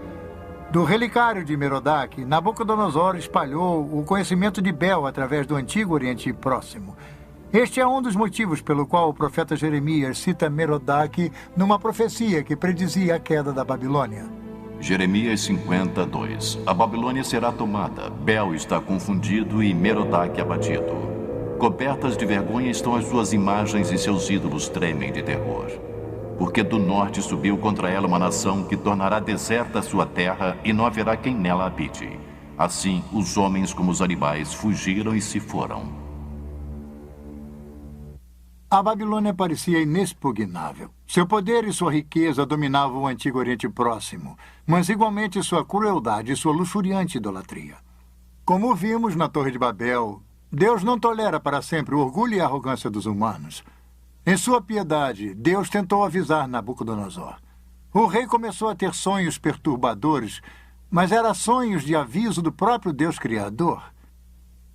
Do relicário de Merodach, Nabucodonosor espalhou o conhecimento de Bel através do Antigo Oriente Próximo. Este é um dos motivos pelo qual o profeta Jeremias cita Merodach numa profecia que predizia a queda da Babilônia. Jeremias 52. A Babilônia será tomada, Bel está confundido e Merodach abatido. Cobertas de vergonha estão as suas imagens e seus ídolos tremem de terror. Porque do norte subiu contra ela uma nação que tornará deserta a sua terra e não haverá quem nela habite. Assim, os homens como os animais fugiram e se foram. A Babilônia parecia inexpugnável. Seu poder e sua riqueza dominavam o Antigo Oriente Próximo, mas igualmente sua crueldade e sua luxuriante idolatria. Como vimos na Torre de Babel, Deus não tolera para sempre o orgulho e a arrogância dos humanos. Em sua piedade, Deus tentou avisar Nabucodonosor. O rei começou a ter sonhos perturbadores, mas eram sonhos de aviso do próprio Deus Criador.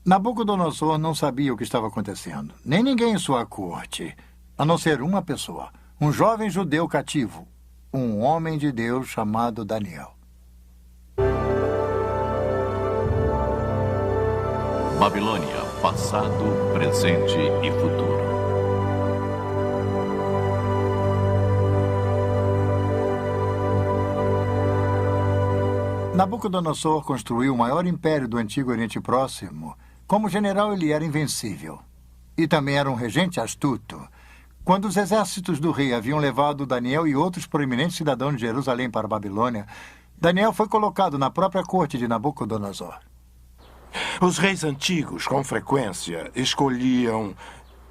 Nabucodonosor não sabia o que estava acontecendo, nem ninguém em sua corte, a não ser uma pessoa, um jovem judeu cativo, um homem de Deus chamado Daniel. Babilônia, passado, presente e futuro. Nabucodonosor construiu o maior império do Antigo Oriente Próximo. Como general, ele era invencível. E também era um regente astuto. Quando os exércitos do rei haviam levado Daniel e outros proeminentes cidadãos de Jerusalém para a Babilônia, Daniel foi colocado na própria corte de Nabucodonosor. Os reis antigos, com frequência, escolhiam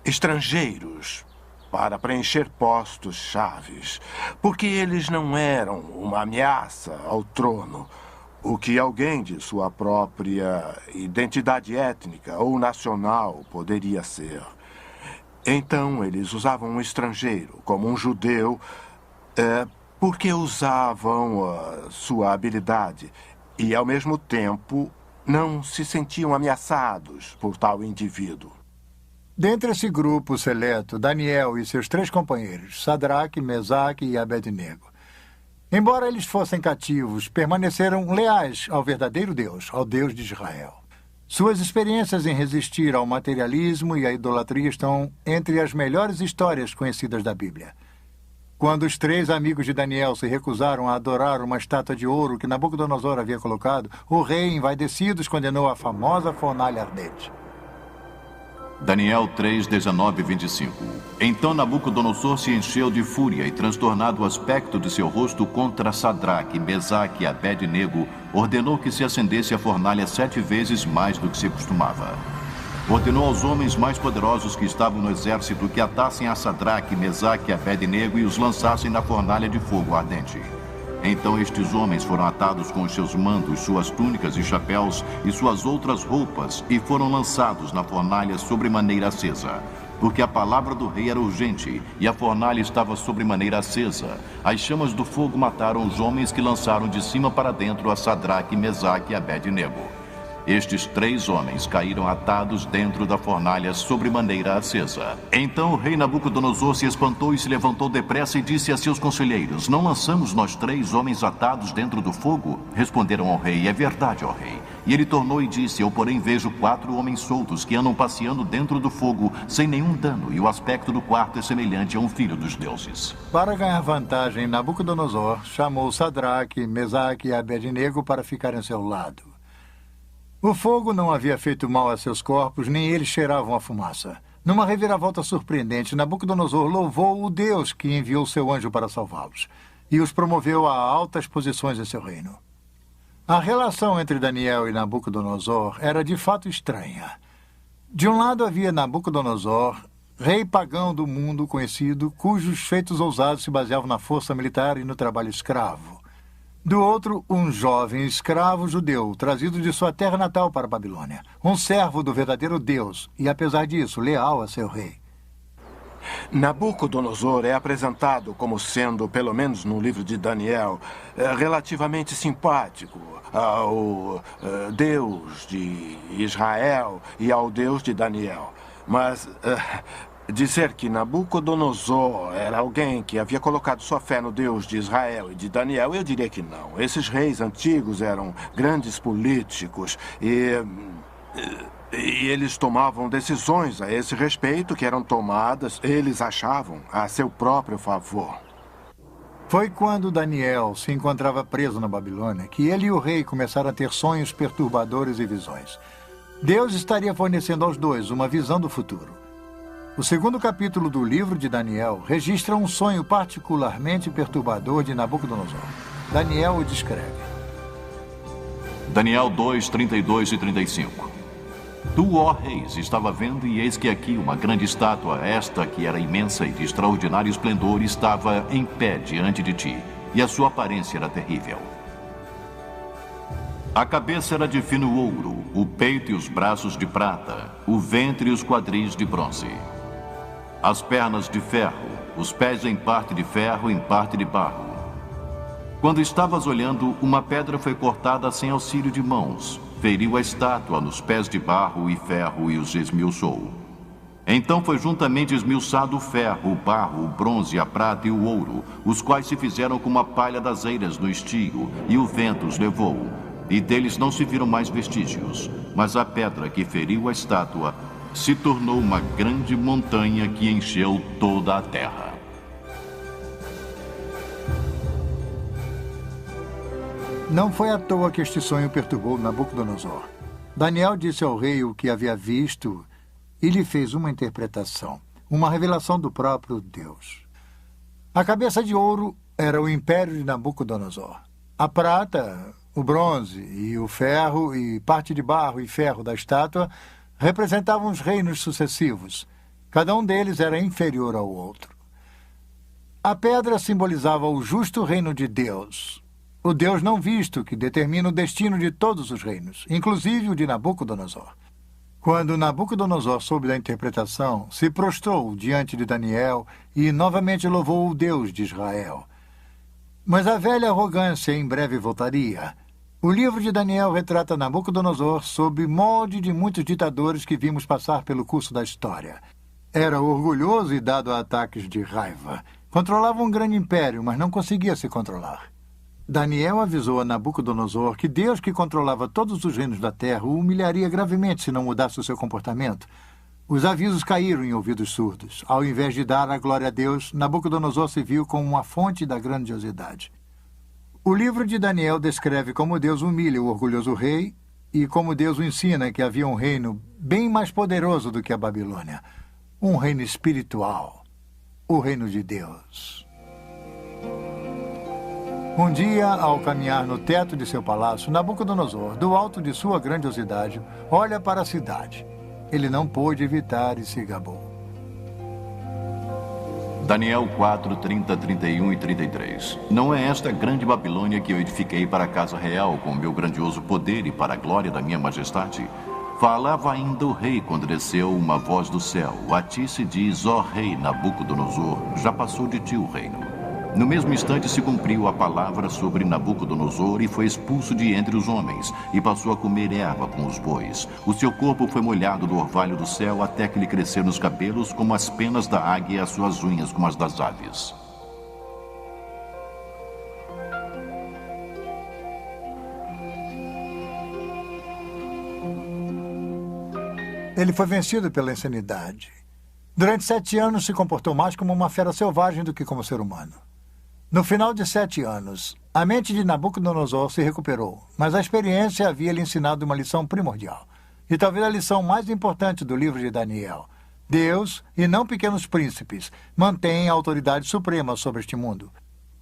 estrangeiros para preencher postos chaves, porque eles não eram uma ameaça ao trono, o que alguém de sua própria identidade étnica ou nacional poderia ser. Então, eles usavam um estrangeiro, como um judeu, porque usavam sua habilidade e, ao mesmo tempo, não se sentiam ameaçados por tal indivíduo. Dentre esse grupo seleto, Daniel e seus 3 companheiros, Sadraque, Mesaque e Abednego. Embora eles fossem cativos, permaneceram leais ao verdadeiro Deus, ao Deus de Israel. Suas experiências em resistir ao materialismo e à idolatria estão entre as melhores histórias conhecidas da Bíblia. Quando os 3 amigos de Daniel se recusaram a adorar uma estátua de ouro que Nabucodonosor havia colocado, o rei, envaidecido, os condenou à famosa fornalha ardente. Daniel 3, 19 e 25. Então Nabucodonosor se encheu de fúria e, transtornado o aspecto de seu rosto contra Sadraque, Mesaque e Abed-nego, ordenou que se acendesse a fornalha 7 vezes mais do que se costumava. Ordenou aos homens mais poderosos que estavam no exército que atassem a Sadraque, Mesaque e Abed-nego e os lançassem na fornalha de fogo ardente. Então estes homens foram atados com os seus mantos, suas túnicas e chapéus e suas outras roupas e foram lançados na fornalha sobremaneira acesa. Porque a palavra do rei era urgente e a fornalha estava sobremaneira acesa. As chamas do fogo mataram os homens que lançaram de cima para dentro a Sadraque, Mesaque e Abed-nego. Estes 3 homens caíram atados dentro da fornalha sobremaneira acesa. Então o rei Nabucodonosor se espantou e se levantou depressa e disse a seus conselheiros: Não lançamos nós 3 homens atados dentro do fogo? Responderam ao rei: É verdade, ó rei. E ele tornou e disse: Eu, porém, vejo 4 homens soltos que andam passeando dentro do fogo sem nenhum dano, e o aspecto do quarto é semelhante a um filho dos deuses. Para ganhar vantagem, Nabucodonosor chamou Sadraque, Mesaque e Abed-nego para ficarem ao seu lado. O fogo não havia feito mal a seus corpos, nem eles cheiravam a fumaça. Numa reviravolta surpreendente, Nabucodonosor louvou o Deus que enviou seu anjo para salvá-los e os promoveu a altas posições em seu reino. A relação entre Daniel e Nabucodonosor era de fato estranha. De um lado havia Nabucodonosor, rei pagão do mundo conhecido, cujos feitos ousados se baseavam na força militar e no trabalho escravo. Do outro, um jovem escravo judeu, trazido de sua terra natal para a Babilônia. Um servo do verdadeiro Deus e, apesar disso, leal a seu rei. Nabucodonosor é apresentado como sendo, pelo menos no livro de Daniel, relativamente simpático ao Deus de Israel e ao Deus de Daniel. Mas dizer que Nabucodonosor era alguém que havia colocado sua fé no Deus de Israel e de Daniel, eu diria que não. Esses reis antigos eram grandes políticos e eles tomavam decisões a esse respeito que eram tomadas, eles achavam, a seu próprio favor. Foi quando Daniel se encontrava preso na Babilônia que ele e o rei começaram a ter sonhos perturbadores e visões. Deus estaria fornecendo aos dois uma visão do futuro. O 2º capítulo do livro de Daniel registra um sonho particularmente perturbador de Nabucodonosor. Daniel o descreve. Daniel 2, 32 e 35. Tu, ó reis, estava vendo, e eis que aqui uma grande estátua, esta que era imensa e de extraordinário esplendor, estava em pé diante de ti, e a sua aparência era terrível. A cabeça era de fino ouro, o peito e os braços de prata, o ventre e os quadris de bronze. As pernas de ferro, os pés em parte de ferro, em parte de barro. Quando estavas olhando, uma pedra foi cortada sem auxílio de mãos, feriu a estátua nos pés de barro e ferro e os esmiuçou. Então foi juntamente esmiuçado o ferro, o barro, o bronze, a prata e o ouro, os quais se fizeram como a palha das eiras no estio, e o vento os levou, e deles não se viram mais vestígios. Mas a pedra que feriu a estátua se tornou uma grande montanha que encheu toda a terra. Não foi à toa que este sonho perturbou Nabucodonosor. Daniel disse ao rei o que havia visto e lhe fez uma interpretação, uma revelação do próprio Deus. A cabeça de ouro era o império de Nabucodonosor. A prata, o bronze e o ferro e parte de barro e ferro da estátua representavam os reinos sucessivos. Cada um deles era inferior ao outro. A pedra simbolizava o justo reino de Deus, o Deus não visto que determina o destino de todos os reinos, inclusive o de Nabucodonosor. Quando Nabucodonosor soube da interpretação, se prostrou diante de Daniel e novamente louvou o Deus de Israel. Mas a velha arrogância em breve voltaria. O livro de Daniel retrata Nabucodonosor sob molde de muitos ditadores que vimos passar pelo curso da história. Era orgulhoso e dado a ataques de raiva. Controlava um grande império, mas não conseguia se controlar. Daniel avisou a Nabucodonosor que Deus, que controlava todos os reinos da terra, o humilharia gravemente se não mudasse o seu comportamento. Os avisos caíram em ouvidos surdos. Ao invés de dar a glória a Deus, Nabucodonosor se viu como uma fonte da grandiosidade. O livro de Daniel descreve como Deus humilha o orgulhoso rei e como Deus o ensina que havia um reino bem mais poderoso do que a Babilônia. Um reino espiritual. O reino de Deus. Um dia, ao caminhar no teto de seu palácio, Nabucodonosor, do alto de sua grandiosidade, olha para a cidade. Ele não pôde evitar e se gabou. Daniel 4, 30, 31 e 33. Não é esta grande Babilônia que eu edifiquei para a casa real com meu grandioso poder e para a glória da minha majestade? Falava ainda o rei quando desceu uma voz do céu. A ti se diz, ó rei Nabucodonosor, já passou de ti o reino. No mesmo instante se cumpriu a palavra sobre Nabucodonosor e foi expulso de entre os homens e passou a comer erva com os bois. O seu corpo foi molhado do orvalho do céu até que lhe cresceram os cabelos como as penas da águia e as suas unhas como as das aves. Ele foi vencido pela insanidade. Durante 7 anos se comportou mais como uma fera selvagem do que como ser humano. No final de 7 anos, a mente de Nabucodonosor se recuperou, mas a experiência havia lhe ensinado uma lição primordial. E talvez a lição mais importante do livro de Daniel. Deus, e não pequenos príncipes, mantém a autoridade suprema sobre este mundo.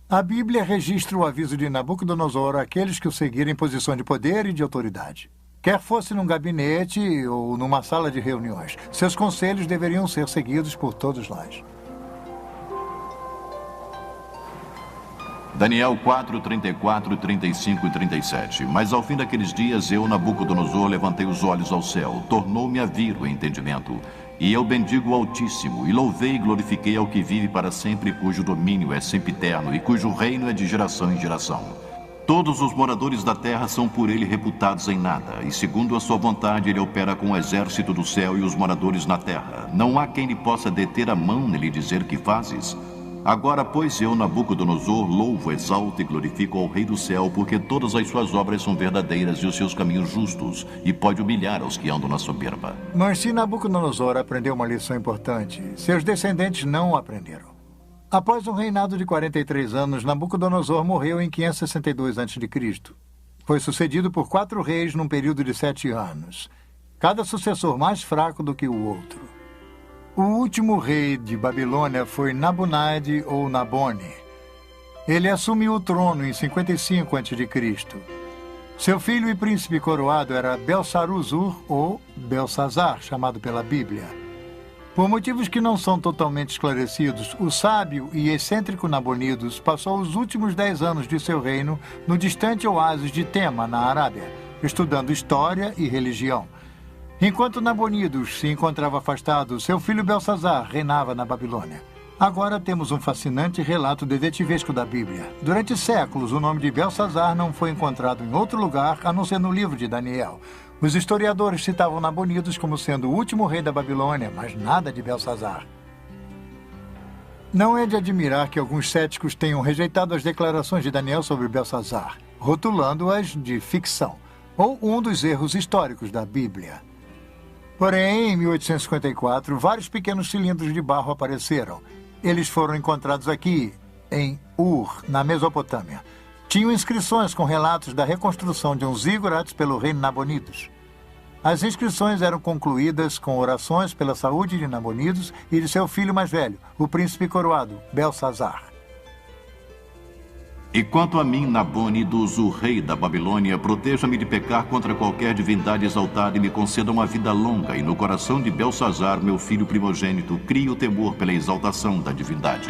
A Bíblia registra o aviso de Nabucodonosor àqueles que o seguirem em posição de poder e de autoridade. Quer fosse num gabinete ou numa sala de reuniões, seus conselhos deveriam ser seguidos por todos nós. Daniel 4, 34, 35 e 37. Mas ao fim daqueles dias, eu, Nabucodonosor, levantei os olhos ao céu, tornou-me a vir o entendimento. E eu bendigo o Altíssimo, e louvei e glorifiquei ao que vive para sempre, cujo domínio é sempiterno, e cujo reino é de geração em geração. Todos os moradores da terra são por ele reputados em nada, e segundo a sua vontade ele opera com o exército do céu e os moradores na terra. Não há quem lhe possa deter a mão nele dizer que fazes. Agora, pois, eu, Nabucodonosor, louvo, exalto e glorifico ao Rei do céu, porque todas as suas obras são verdadeiras e os seus caminhos justos, e pode humilhar aos que andam na soberba. Mas se Nabucodonosor aprendeu uma lição importante, seus descendentes não aprenderam. Após um reinado de 43 anos, Nabucodonosor morreu em 562 a.C. Foi sucedido por 4 reis num período de 7 anos, cada sucessor mais fraco do que o outro. O último rei de Babilônia foi Nabonide ou Nabone. Ele assumiu o trono em 55 a.C. Seu filho e príncipe coroado era Belsaruzur ou Belsazar, chamado pela Bíblia. Por motivos que não são totalmente esclarecidos, o sábio e excêntrico Nabonidos passou os últimos 10 anos de seu reino no distante oásis de Tema, na Arábia, estudando história e religião. Enquanto Nabonidos se encontrava afastado, seu filho Belsazar reinava na Babilônia. Agora temos um fascinante relato detetivesco da Bíblia. Durante séculos, o nome de Belsazar não foi encontrado em outro lugar a não ser no livro de Daniel. Os historiadores citavam Nabonidos como sendo o último rei da Babilônia, mas nada de Belsazar. Não é de admirar que alguns céticos tenham rejeitado as declarações de Daniel sobre Belsazar, rotulando-as de ficção, ou um dos erros históricos da Bíblia. Porém, em 1854, vários pequenos cilindros de barro apareceram. Eles foram encontrados aqui, em Ur, na Mesopotâmia. Tinham inscrições com relatos da reconstrução de um zigurates pelo rei Nabonidos. As inscrições eram concluídas com orações pela saúde de Nabonidos e de seu filho mais velho, o príncipe coroado, Belsazar. E quanto a mim, Nabonidos, o rei da Babilônia, proteja-me de pecar contra qualquer divindade exaltada e me conceda uma vida longa, e no coração de Belsazar, meu filho primogênito, crie o temor pela exaltação da divindade.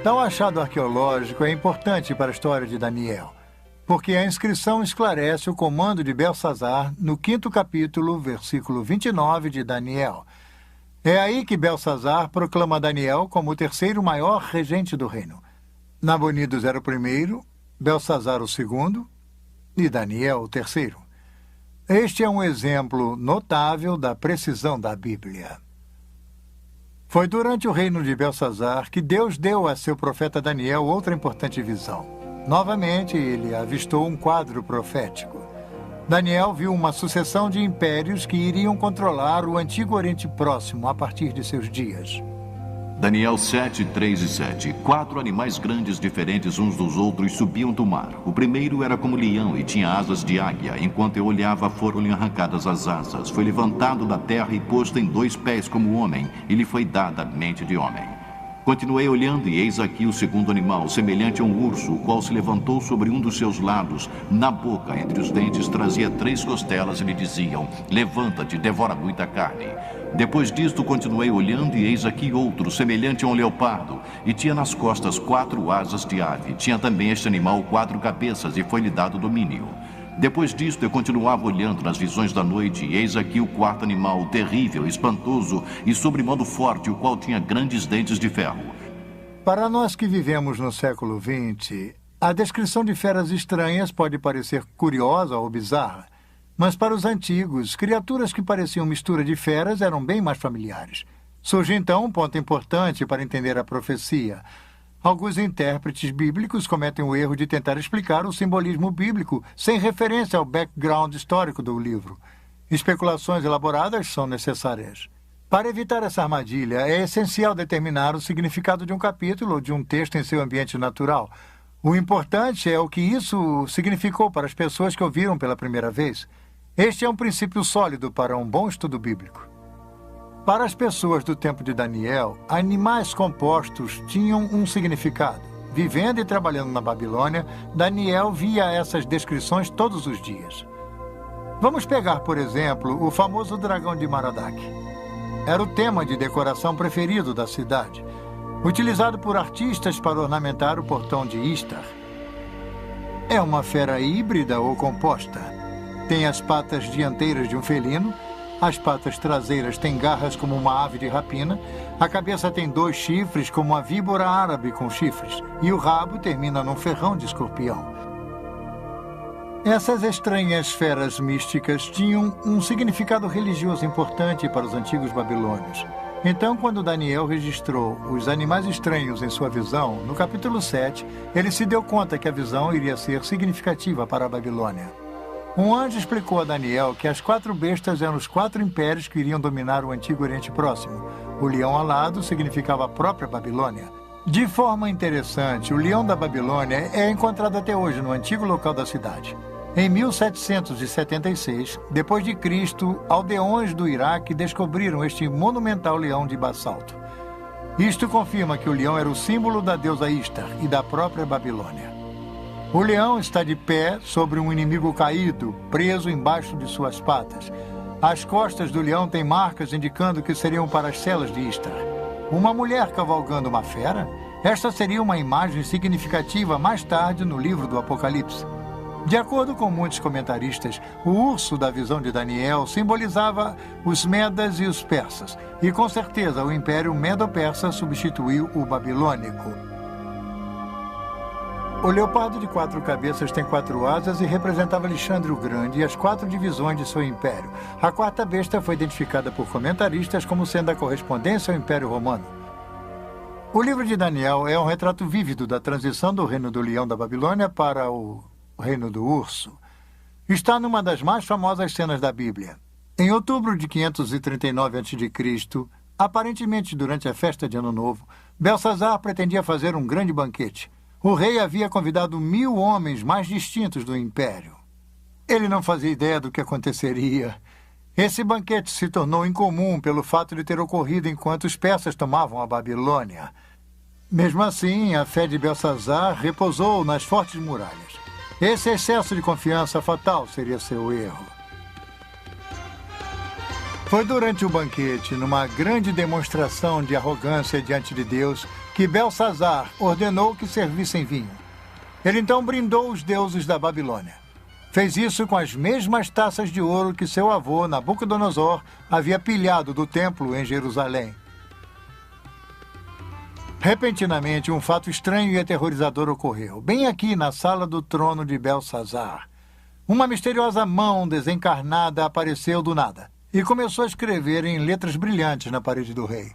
Tal achado arqueológico é importante para a história de Daniel, porque a inscrição esclarece o comando de Belsazar no 5º capítulo, versículo 29 de Daniel. É aí que Belsazar proclama Daniel como o 3º maior regente do reino. Nabonidos era o 1º, Belsazar o 2º e Daniel o 3º. Este é um exemplo notável da precisão da Bíblia. Foi durante o reino de Belsazar que Deus deu a seu profeta Daniel outra importante visão. Novamente, ele avistou um quadro profético. Daniel viu uma sucessão de impérios que iriam controlar o antigo Oriente Próximo a partir de seus dias. Daniel 7, 3 e 7. 4 animais grandes diferentes uns dos outros subiam do mar. O primeiro era como leão e tinha asas de águia. Enquanto eu olhava, foram-lhe arrancadas as asas. Foi levantado da terra e posto em 2 pés como homem, e lhe foi dada a mente de homem. Continuei olhando e eis aqui o segundo animal, semelhante a um urso, o qual se levantou sobre um dos seus lados. Na boca, entre os dentes, trazia 3 costelas e lhe diziam: levanta-te, devora muita carne. Depois disto, continuei olhando e eis aqui outro, semelhante a um leopardo, e tinha nas costas 4 asas de ave. Tinha também este animal 4 cabeças e foi-lhe dado domínio. Depois disto, eu continuava olhando nas visões da noite, e eis aqui o 4º animal, terrível, espantoso e sobremodo forte, o qual tinha grandes dentes de ferro. Para nós que vivemos no século XX, a descrição de feras estranhas pode parecer curiosa ou bizarra, mas para os antigos, criaturas que pareciam mistura de feras eram bem mais familiares. Surge então um ponto importante para entender a profecia. Alguns intérpretes bíblicos cometem o erro de tentar explicar o simbolismo bíblico sem referência ao background histórico do livro. Especulações elaboradas são necessárias. Para evitar essa armadilha, é essencial determinar o significado de um capítulo ou de um texto em seu ambiente natural. O importante é o que isso significou para as pessoas que ouviram pela primeira vez. Este é um princípio sólido para um bom estudo bíblico. Para as pessoas do tempo de Daniel, animais compostos tinham um significado. Vivendo e trabalhando na Babilônia, Daniel via essas descrições todos os dias. Vamos pegar, por exemplo, o famoso dragão de Merodach. Era o tema de decoração preferido da cidade, utilizado por artistas para ornamentar o portão de Istar. É uma fera híbrida ou composta. Tem as patas dianteiras de um felino, as patas traseiras têm garras como uma ave de rapina, a cabeça tem 2 chifres como uma víbora árabe com chifres, e o rabo termina num ferrão de escorpião. Essas estranhas feras místicas tinham um significado religioso importante para os antigos babilônios. Então, quando Daniel registrou os animais estranhos em sua visão, no capítulo 7, ele se deu conta que a visão iria ser significativa para a Babilônia. Um anjo explicou a Daniel que as 4 bestas eram os 4 impérios que iriam dominar o antigo Oriente Próximo. O leão alado significava a própria Babilônia. De forma interessante, o leão da Babilônia é encontrado até hoje no antigo local da cidade. Em 1776, depois de Cristo, aldeões do Iraque descobriram este monumental leão de basalto. Isto confirma que o leão era o símbolo da deusa Istar e da própria Babilônia. O leão está de pé sobre um inimigo caído, preso embaixo de suas patas. As costas do leão têm marcas indicando que seriam para as celas de Istar. Uma mulher cavalgando uma fera? Esta seria uma imagem significativa mais tarde no livro do Apocalipse. De acordo com muitos comentaristas, o urso da visão de Daniel simbolizava os medas e os persas, e com certeza o Império Medo-Persa substituiu o babilônico. O leopardo de 4 cabeças tem 4 asas e representava Alexandre o Grande e as 4 divisões de seu império. A 4ª besta foi identificada por comentaristas como sendo a correspondência ao Império Romano. O livro de Daniel é um retrato vívido da transição do reino do leão da Babilônia para o reino do urso. Está numa das mais famosas cenas da Bíblia. Em outubro de 539 a.C., aparentemente durante a festa de Ano Novo, Belsazar pretendia fazer um grande banquete. O rei havia convidado 1000 homens mais distintos do império. Ele não fazia ideia do que aconteceria. Esse banquete se tornou incomum pelo fato de ter ocorrido enquanto os persas tomavam a Babilônia. Mesmo assim, a fé de Belsazar repousou nas fortes muralhas. Esse excesso de confiança fatal seria seu erro. Foi durante o banquete, numa grande demonstração de arrogância diante de Deus, que Belsazar ordenou que servissem vinho. Ele então brindou os deuses da Babilônia. Fez isso com as mesmas taças de ouro que seu avô, Nabucodonosor, havia pilhado do templo em Jerusalém. Repentinamente, um fato estranho e aterrorizador ocorreu, bem aqui na sala do trono de Belsazar. Uma misteriosa mão desencarnada apareceu do nada e começou a escrever em letras brilhantes na parede do rei.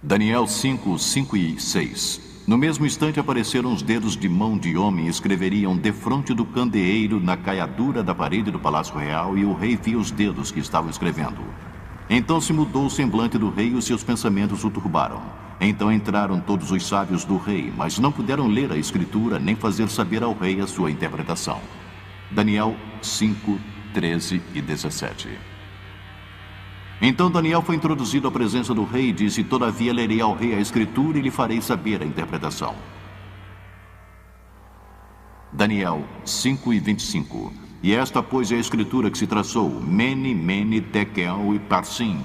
Daniel 5, 5 e 6. No mesmo instante apareceram os dedos de mão de homem e escreveriam defronte do candeeiro na caiadura da parede do palácio real, e o rei via os dedos que estavam escrevendo. Então se mudou o semblante do rei e os seus pensamentos o turbaram. Então entraram todos os sábios do rei, mas não puderam ler a escritura nem fazer saber ao rei a sua interpretação. Daniel 5, 13 e 17. Então Daniel foi introduzido à presença do rei e disse: todavia lerei ao rei a escritura e lhe farei saber a interpretação. Daniel 5 e 25. E esta, pois, é a escritura que se traçou: Mene, Mene, Tekel e Parsim.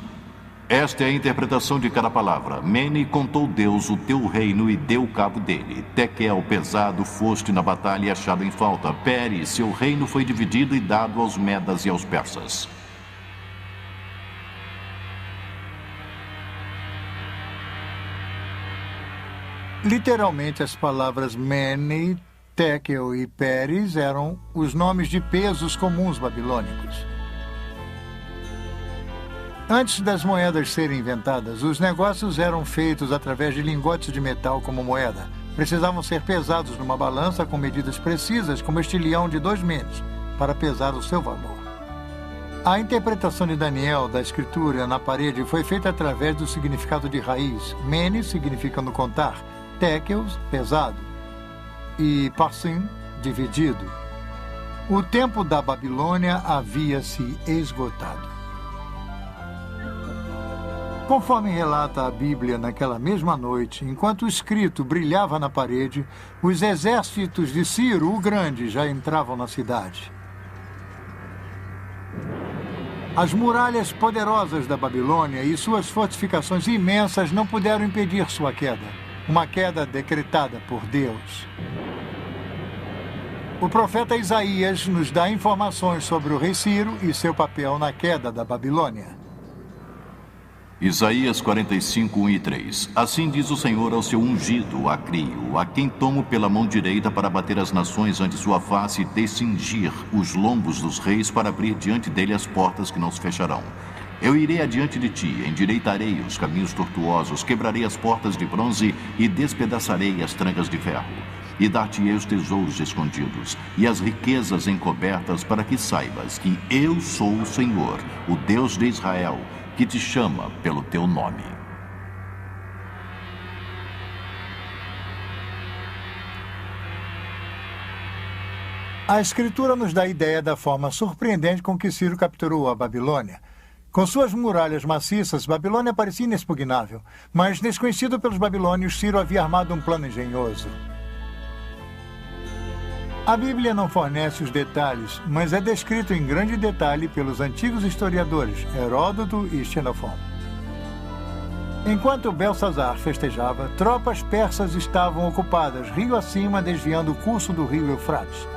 Esta é a interpretação de cada palavra. Mene, contou Deus o teu reino e deu cabo dele. Tekel, pesado, foste na batalha e achado em falta. Pere, seu reino foi dividido e dado aos medas e aos persas. Literalmente, as palavras Mene, Tekel e Peres eram os nomes de pesos comuns babilônicos. Antes das moedas serem inventadas, os negócios eram feitos através de lingotes de metal como moeda. Precisavam ser pesados numa balança com medidas precisas, como este leão de 2 menes, para pesar o seu valor. A interpretação de Daniel da escritura na parede foi feita através do significado de raiz. Mene, significando contar, Tekel, pesado, e Parsim, dividido. O tempo da Babilônia havia se esgotado. Conforme relata a Bíblia, naquela mesma noite, enquanto o escrito brilhava na parede, os exércitos de Ciro o Grande já entravam na cidade. As muralhas poderosas da Babilônia e suas fortificações imensas não puderam impedir sua queda. Uma queda decretada por Deus. O profeta Isaías nos dá informações sobre o rei Ciro e seu papel na queda da Babilônia. Isaías 45, 1 e 3. Assim diz o Senhor ao seu ungido, a Crio, a quem tomo pela mão direita para bater as nações ante sua face e descingir os lombos dos reis, para abrir diante dele as portas que não se fecharão. Eu irei adiante de ti, endireitarei os caminhos tortuosos, quebrarei as portas de bronze e despedaçarei as trancas de ferro. E dar-te-ei os tesouros escondidos e as riquezas encobertas, para que saibas que eu sou o Senhor, o Deus de Israel, que te chama pelo teu nome. A Escritura nos dá a ideia da forma surpreendente com que Ciro capturou a Babilônia. Com suas muralhas maciças, Babilônia parecia inexpugnável, mas, desconhecido pelos babilônios, Ciro havia armado um plano engenhoso. A Bíblia não fornece os detalhes, mas é descrito em grande detalhe pelos antigos historiadores Heródoto e Xenofon. Enquanto Belsazar festejava, tropas persas estavam ocupadas rio acima, desviando o curso do rio Eufrates.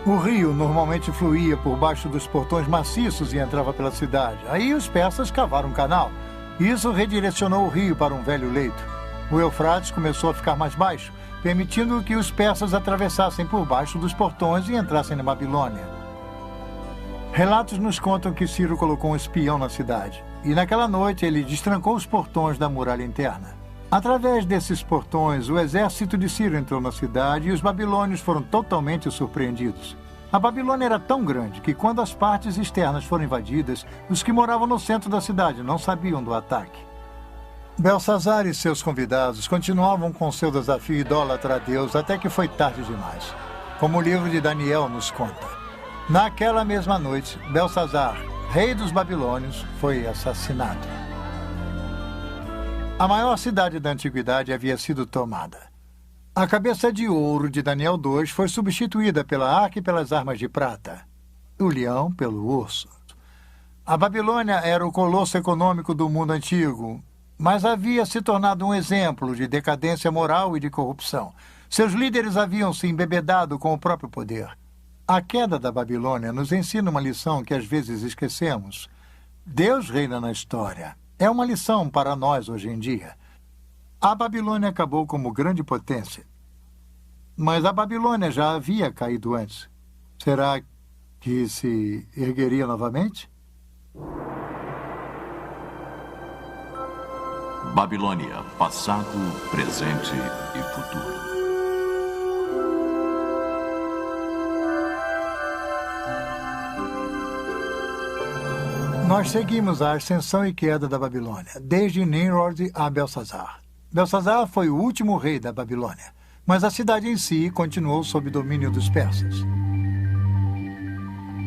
O rio normalmente fluía por baixo dos portões maciços e entrava pela cidade. Aí os persas cavaram um canal. Isso redirecionou o rio para um velho leito. O Eufrates começou a ficar mais baixo, permitindo que os persas atravessassem por baixo dos portões e entrassem na Babilônia. Relatos nos contam que Ciro colocou um espião na cidade, e naquela noite ele destrancou os portões da muralha interna. Através desses portões, o exército de Ciro entrou na cidade e os babilônios foram totalmente surpreendidos. A Babilônia era tão grande que, quando as partes externas foram invadidas, os que moravam no centro da cidade não sabiam do ataque. Belsazar e seus convidados continuavam com seu desafio idólatra a Deus até que foi tarde demais, como o livro de Daniel nos conta. Naquela mesma noite, Belsazar, rei dos babilônios, foi assassinado. A maior cidade da antiguidade havia sido tomada. A cabeça de ouro de Daniel 2 foi substituída pela arca e pelas armas de prata. O leão pelo urso. A Babilônia era o colosso econômico do mundo antigo, mas havia se tornado um exemplo de decadência moral e de corrupção. Seus líderes haviam se embebedado com o próprio poder. A queda da Babilônia nos ensina uma lição que às vezes esquecemos. Deus reina na história. É uma lição para nós hoje em dia. A Babilônia acabou como grande potência. Mas a Babilônia já havia caído antes. Será que se ergueria novamente? Babilônia, passado, presente e futuro. Nós seguimos a ascensão e queda da Babilônia, desde Nimrod a Belsazar. Belsazar foi o último rei da Babilônia, mas a cidade em si continuou sob domínio dos persas.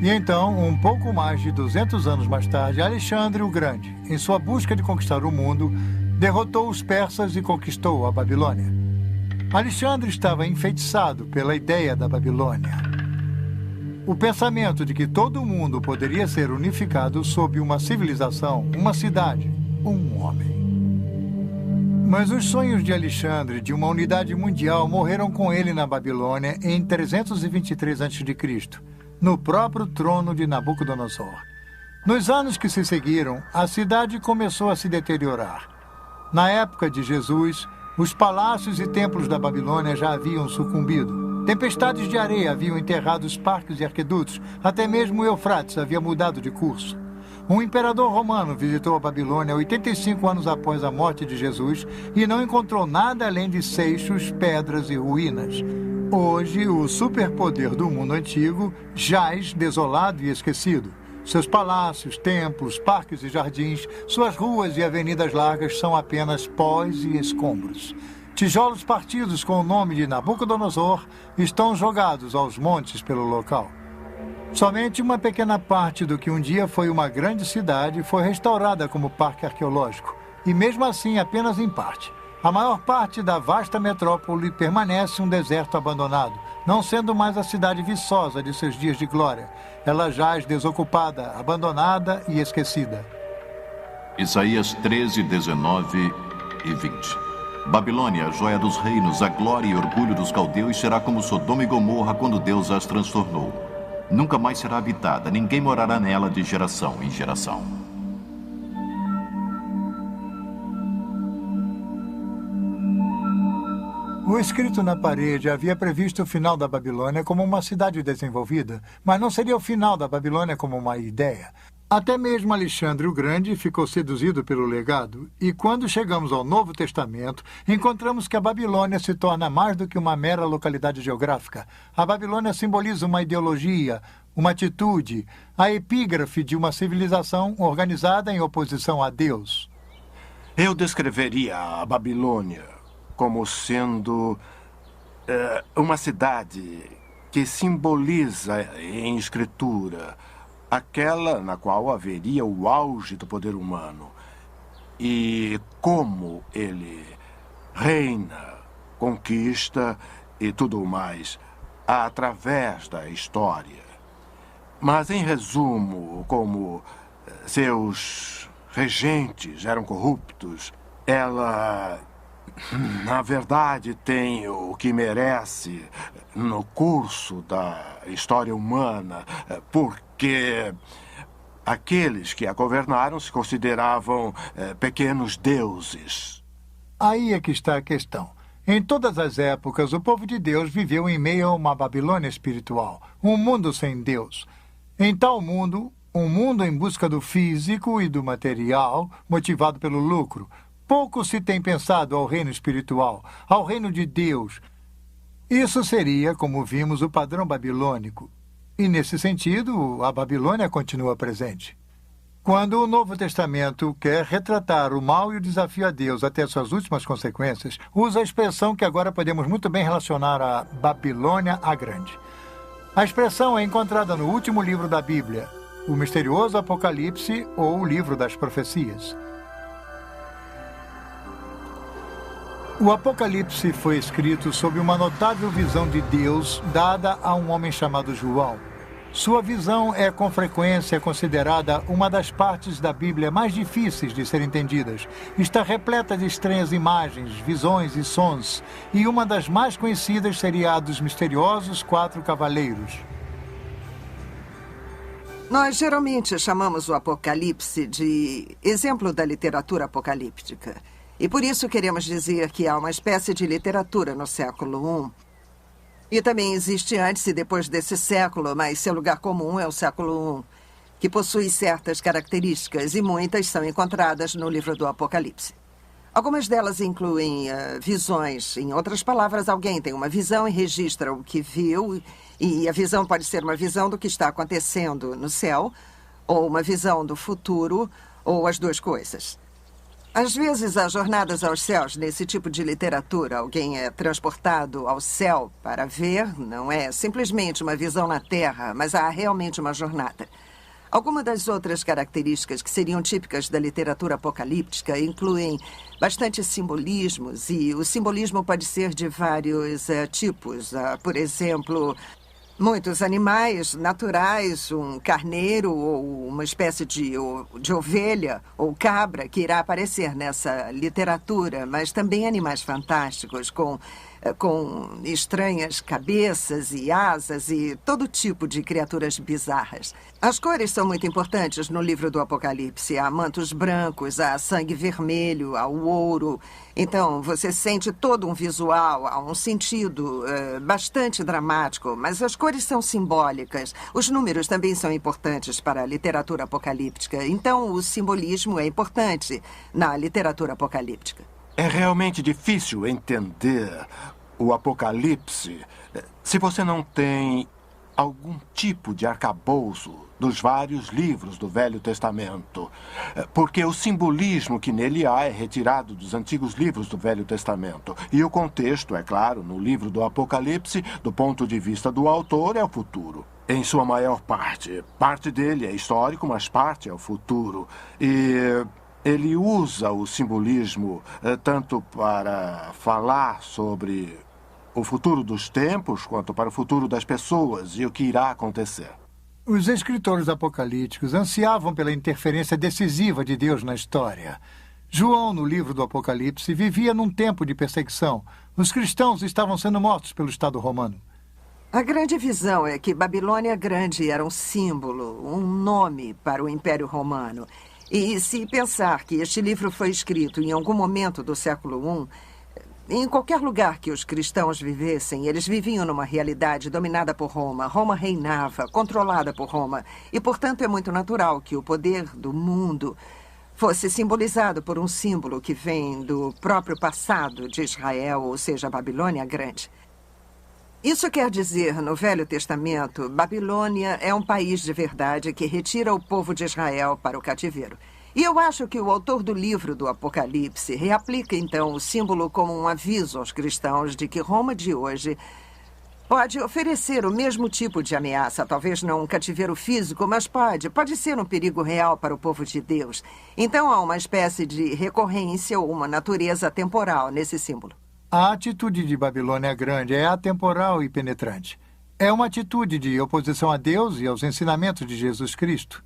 E então, um pouco mais de 200 anos mais tarde, Alexandre o Grande, em sua busca de conquistar o mundo, derrotou os persas e conquistou a Babilônia. Alexandre estava enfeitiçado pela ideia da Babilônia. O pensamento de que todo o mundo poderia ser unificado sob uma civilização, uma cidade, um homem. Mas os sonhos de Alexandre de uma unidade mundial morreram com ele na Babilônia em 323 a.C., no próprio trono de Nabucodonosor. Nos anos que se seguiram, a cidade começou a se deteriorar. Na época de Jesus, os palácios e templos da Babilônia já haviam sucumbido. Tempestades de areia haviam enterrado os parques e aquedutos, até mesmo o Eufrates havia mudado de curso. Um imperador romano visitou a Babilônia 85 anos após a morte de Jesus e não encontrou nada além de seixos, pedras e ruínas. Hoje, o superpoder do mundo antigo jaz desolado e esquecido. Seus palácios, templos, parques e jardins, suas ruas e avenidas largas são apenas pós e escombros. Tijolos partidos com o nome de Nabucodonosor estão jogados aos montes pelo local. Somente uma pequena parte do que um dia foi uma grande cidade foi restaurada como parque arqueológico, e mesmo assim apenas em parte. A maior parte da vasta metrópole permanece um deserto abandonado, não sendo mais a cidade viçosa de seus dias de glória. Ela jaz desocupada, abandonada e esquecida. Isaías 13, 19 e 20. Babilônia, a joia dos reinos, a glória e orgulho dos caldeus, será como Sodoma e Gomorra quando Deus as transtornou. Nunca mais será habitada, ninguém morará nela de geração em geração. O escrito na parede havia previsto o final da Babilônia como uma cidade desenvolvida, mas não seria o final da Babilônia como uma ideia. Até mesmo Alexandre o Grande ficou seduzido pelo legado, e quando chegamos ao Novo Testamento, encontramos que a Babilônia se torna mais do que uma mera localidade geográfica. A Babilônia simboliza uma ideologia, uma atitude, a epígrafe de uma civilização organizada em oposição a Deus. Eu descreveria a Babilônia como sendo uma cidade que simboliza em escritura aquela na qual haveria o auge do poder humano e como ele reina, conquista e tudo mais através da história. Mas, em resumo, como seus regentes eram corruptos, ela, na verdade, tem o que merece no curso da história humana, porque aqueles que a governaram se consideravam pequenos deuses. Aí é que está a questão. Em todas as épocas, o povo de Deus viveu em meio a uma Babilônia espiritual, um mundo sem Deus. Em tal mundo, um mundo em busca do físico e do material, motivado pelo lucro, pouco se tem pensado ao reino espiritual, ao reino de Deus. Isso seria, como vimos, o padrão babilônico. E, nesse sentido, a Babilônia continua presente. Quando o Novo Testamento quer retratar o mal e o desafio a Deus até suas últimas consequências, usa a expressão que agora podemos muito bem relacionar a Babilônia a Grande. A expressão é encontrada no último livro da Bíblia, o misterioso Apocalipse ou o livro das profecias. O Apocalipse foi escrito sob uma notável visão de Deus dada a um homem chamado João. Sua visão é com frequência considerada uma das partes da Bíblia mais difíceis de ser entendidas. Está repleta de estranhas imagens, visões e sons, e uma das mais conhecidas seria a dos misteriosos 4 cavaleiros. Nós geralmente chamamos o Apocalipse de exemplo da literatura apocalíptica. E por isso queremos dizer que há uma espécie de literatura no século I. E também existe antes e depois desse século, mas seu lugar comum é o século I, que possui certas características e muitas são encontradas no livro do Apocalipse. Algumas delas incluem visões. Em outras palavras, alguém tem uma visão e registra o que viu, e a visão pode ser uma visão do que está acontecendo no céu, ou uma visão do futuro, ou as duas coisas. Às vezes, há jornadas aos céus nesse tipo de literatura. Alguém é transportado ao céu para ver, não é simplesmente uma visão na Terra, mas há realmente uma jornada. Algumas das outras características que seriam típicas da literatura apocalíptica incluem bastante simbolismos, e o simbolismo pode ser de vários tipos. Por exemplo, muitos animais naturais, um carneiro ou uma espécie de ovelha ou cabra que irá aparecer nessa literatura, mas também animais fantásticos com estranhas cabeças e asas e todo tipo de criaturas bizarras. As cores são muito importantes no livro do Apocalipse. Há mantos brancos, há sangue vermelho, há o ouro. Então, você sente todo um visual, há um sentido bastante dramático, mas as cores são simbólicas. Os números também são importantes para a literatura apocalíptica. Então, o simbolismo é importante na literatura apocalíptica. É realmente difícil entender o Apocalipse se você não tem algum tipo de arcabouço dos vários livros do Velho Testamento, porque o simbolismo que nele há é retirado dos antigos livros do Velho Testamento. E o contexto, é claro, no livro do Apocalipse, do ponto de vista do autor, é o futuro. Em sua maior parte. Parte dele é histórico, mas parte é o futuro. E ele usa o simbolismo tanto para falar sobre o futuro dos tempos, quanto para o futuro das pessoas e o que irá acontecer. Os escritores apocalípticos ansiavam pela interferência decisiva de Deus na história. João, no livro do Apocalipse, vivia num tempo de perseguição. Os cristãos estavam sendo mortos pelo Estado romano. A grande visão é que Babilônia Grande era um símbolo, um nome para o Império Romano. E se pensar que este livro foi escrito em algum momento do século I, em qualquer lugar que os cristãos vivessem, eles viviam numa realidade dominada por Roma. Roma reinava, controlada por Roma. E, portanto, é muito natural que o poder do mundo fosse simbolizado por um símbolo que vem do próprio passado de Israel, ou seja, a Babilônia Grande. Isso quer dizer, no Velho Testamento, Babilônia é um país de verdade que retira o povo de Israel para o cativeiro. E eu acho que o autor do livro do Apocalipse reaplica, então, o símbolo como um aviso aos cristãos de que Roma de hoje pode oferecer o mesmo tipo de ameaça, talvez não um cativeiro físico, mas pode ser um perigo real para o povo de Deus. Então há uma espécie de recorrência ou uma natureza temporal nesse símbolo. A atitude de Babilônia Grande é atemporal e penetrante. É uma atitude de oposição a Deus e aos ensinamentos de Jesus Cristo.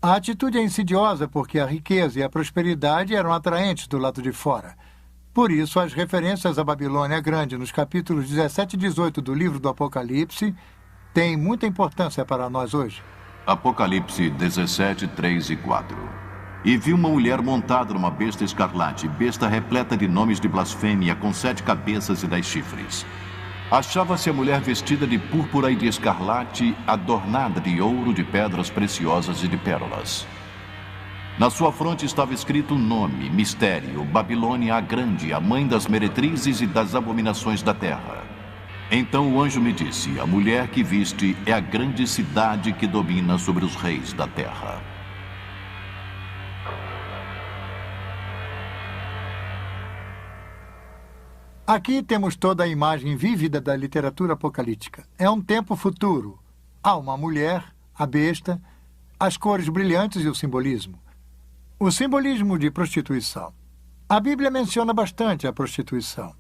A atitude é insidiosa porque a riqueza e a prosperidade eram atraentes do lado de fora. Por isso, as referências à Babilônia Grande nos capítulos 17 e 18 do livro do Apocalipse têm muita importância para nós hoje. Apocalipse 17, 3 e 4. E vi uma mulher montada numa besta escarlate, besta repleta de nomes de blasfêmia, com 7 cabeças e 10 chifres. Achava-se a mulher vestida de púrpura e de escarlate, adornada de ouro, de pedras preciosas e de pérolas. Na sua fronte estava escrito um nome, mistério, Babilônia a Grande, a mãe das meretrizes e das abominações da terra. Então o anjo me disse, a mulher que viste é a grande cidade que domina sobre os reis da terra. Aqui temos toda a imagem vívida da literatura apocalíptica. É um tempo futuro. Há uma mulher, a besta, as cores brilhantes e o simbolismo. O simbolismo de prostituição. A Bíblia menciona bastante a prostituição.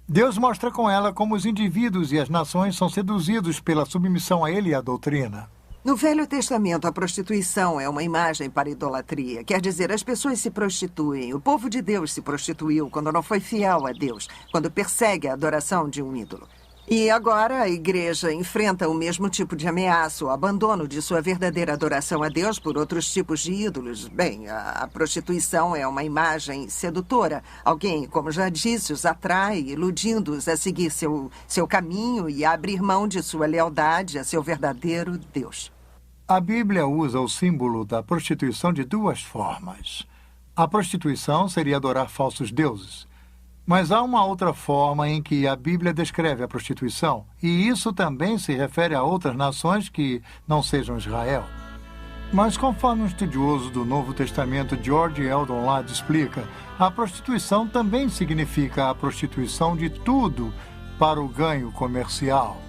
Deus mostra com ela como os indivíduos e as nações são seduzidos pela submissão a ele e à doutrina. No Velho Testamento, a prostituição é uma imagem para a idolatria. Quer dizer, as pessoas se prostituem. O povo de Deus se prostituiu quando não foi fiel a Deus, quando persegue a adoração de um ídolo. E agora a igreja enfrenta o mesmo tipo de ameaça, o abandono de sua verdadeira adoração a Deus por outros tipos de ídolos. Bem, a prostituição é uma imagem sedutora. Alguém, como já disse, os atrai, iludindo-os a seguir seu caminho e a abrir mão de sua lealdade a seu verdadeiro Deus. A Bíblia usa o símbolo da prostituição de duas formas. A prostituição seria adorar falsos deuses. Mas há uma outra forma em que a Bíblia descreve a prostituição, e isso também se refere a outras nações que não sejam Israel. Mas conforme um estudioso do Novo Testamento, George Eldon Ladd, explica, a prostituição também significa a prostituição de tudo para o ganho comercial.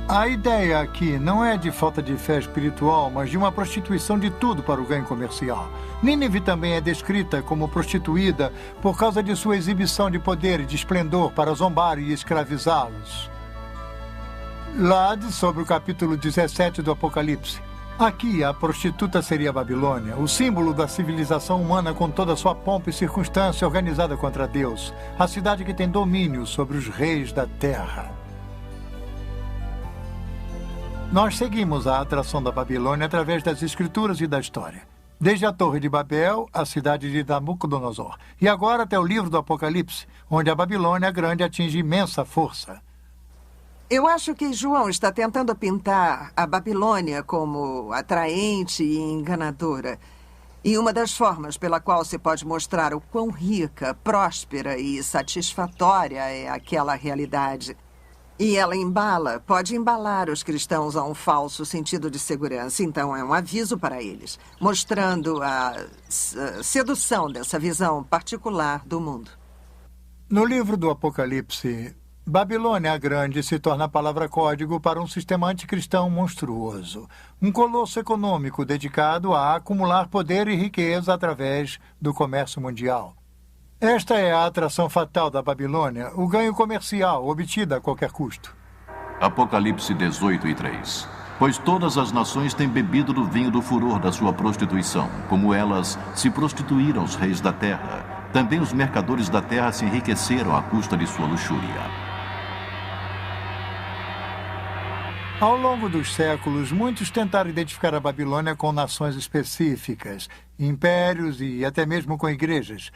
A ideia aqui não é de falta de fé espiritual, mas de uma prostituição de tudo para o ganho comercial. Nínive também é descrita como prostituída por causa de sua exibição de poder e de esplendor para zombar e escravizá-los. Ladd, sobre o capítulo 17 do Apocalipse. Aqui, a prostituta seria a Babilônia, o símbolo da civilização humana com toda a sua pompa e circunstância organizada contra Deus, a cidade que tem domínio sobre os reis da terra. Nós seguimos a atração da Babilônia através das escrituras e da história. Desde a Torre de Babel, a cidade de Nabucodonosor, e agora até o livro do Apocalipse, onde a Babilônia grande atinge imensa força. Eu acho que João está tentando pintar a Babilônia como atraente e enganadora. E uma das formas pela qual se pode mostrar o quão rica, próspera e satisfatória é aquela realidade. E ela pode embalar os cristãos a um falso sentido de segurança. Então, é um aviso para eles, mostrando a sedução dessa visão particular do mundo. No livro do Apocalipse, Babilônia a Grande se torna a palavra-código para um sistema anticristão monstruoso. Um colosso econômico dedicado a acumular poder e riqueza através do comércio mundial. Esta é a atração fatal da Babilônia, o ganho comercial obtido a qualquer custo. Apocalipse 18:3. Pois todas as nações têm bebido do vinho do furor da sua prostituição, como elas se prostituíram aos reis da terra. Também os mercadores da terra se enriqueceram à custa de sua luxúria. Ao longo dos séculos, muitos tentaram identificar a Babilônia com nações específicas, impérios e até mesmo com igrejas.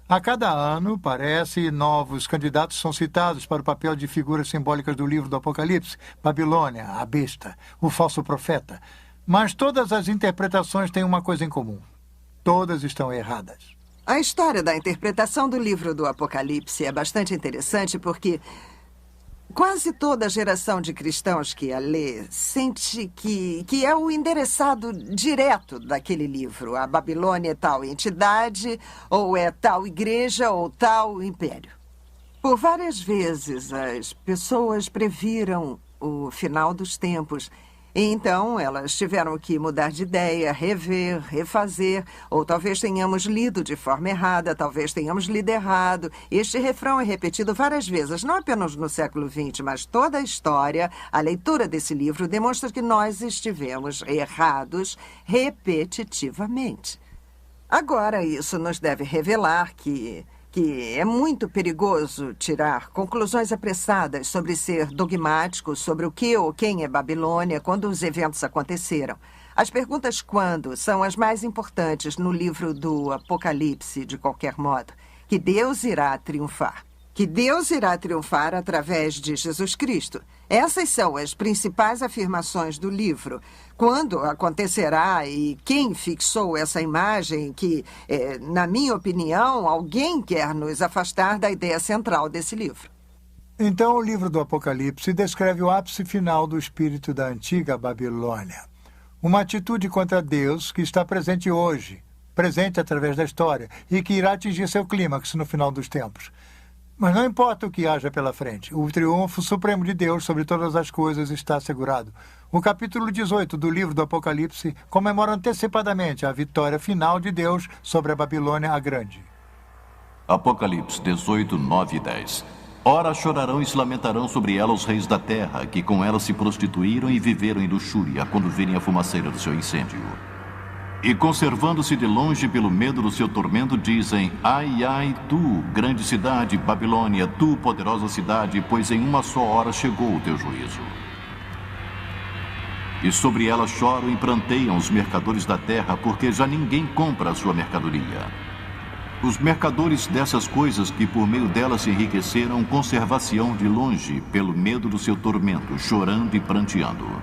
A cada ano, parece, novos candidatos são citados para o papel de figuras simbólicas do livro do Apocalipse. Babilônia, a besta, o falso profeta. Mas todas as interpretações têm uma coisa em comum. Todas estão erradas. A história da interpretação do livro do Apocalipse é bastante interessante porque quase toda a geração de cristãos que a lê sente que é o endereçado direto daquele livro. A Babilônia é tal entidade, ou é tal igreja, ou tal império. Por várias vezes, as pessoas previram o final dos tempos. E então, elas tiveram que mudar de ideia, rever, refazer, ou talvez tenhamos lido de forma errada, talvez tenhamos lido errado. Este refrão é repetido várias vezes, não apenas no século XX, mas toda a história, a leitura desse livro demonstra que nós estivemos errados repetitivamente. Agora, isso nos deve revelar que é muito perigoso tirar conclusões apressadas sobre ser dogmático, sobre o que ou quem é Babilônia, quando os eventos aconteceram. As perguntas quando são as mais importantes no livro do Apocalipse, de qualquer modo. Que Deus irá triunfar. Que Deus irá triunfar através de Jesus Cristo. Essas são as principais afirmações do livro. Quando acontecerá e quem fixou essa imagem que, na minha opinião, alguém quer nos afastar da ideia central desse livro. Então, o livro do Apocalipse descreve o ápice final do espírito da antiga Babilônia. Uma atitude contra Deus que está presente hoje, presente através da história, e que irá atingir seu clímax no final dos tempos. Mas não importa o que haja pela frente, o triunfo supremo de Deus sobre todas as coisas está assegurado. O capítulo 18 do livro do Apocalipse comemora antecipadamente a vitória final de Deus sobre a Babilônia a Grande. Apocalipse 18, 9 e 10. Ora chorarão e se lamentarão sobre ela os reis da terra, que com ela se prostituíram e viveram em luxúria, quando virem a fumaceira do seu incêndio. E conservando-se de longe pelo medo do seu tormento, dizem: ai, ai, tu, grande cidade, Babilônia, tu, poderosa cidade, pois em uma só hora chegou o teu juízo. E sobre ela choram e pranteiam os mercadores da terra, porque já ninguém compra a sua mercadoria. Os mercadores dessas coisas que por meio dela se enriqueceram, conservar-se-ão de longe pelo medo do seu tormento, chorando e pranteando.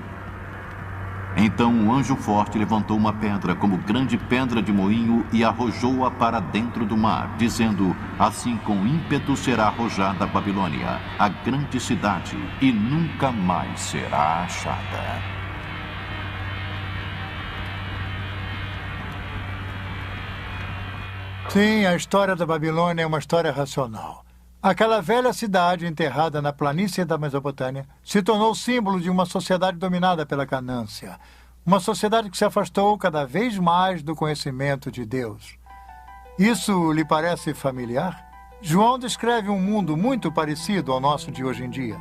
Então um anjo forte levantou uma pedra como grande pedra de moinho e arrojou-a para dentro do mar, dizendo: assim com ímpeto será arrojada a Babilônia, a grande cidade, e nunca mais será achada. Sim, a história da Babilônia é uma história racional. Aquela velha cidade enterrada na planície da Mesopotâmia se tornou símbolo de uma sociedade dominada pela ganância. Uma sociedade que se afastou cada vez mais do conhecimento de Deus. Isso lhe parece familiar? João descreve um mundo muito parecido ao nosso de hoje em dia.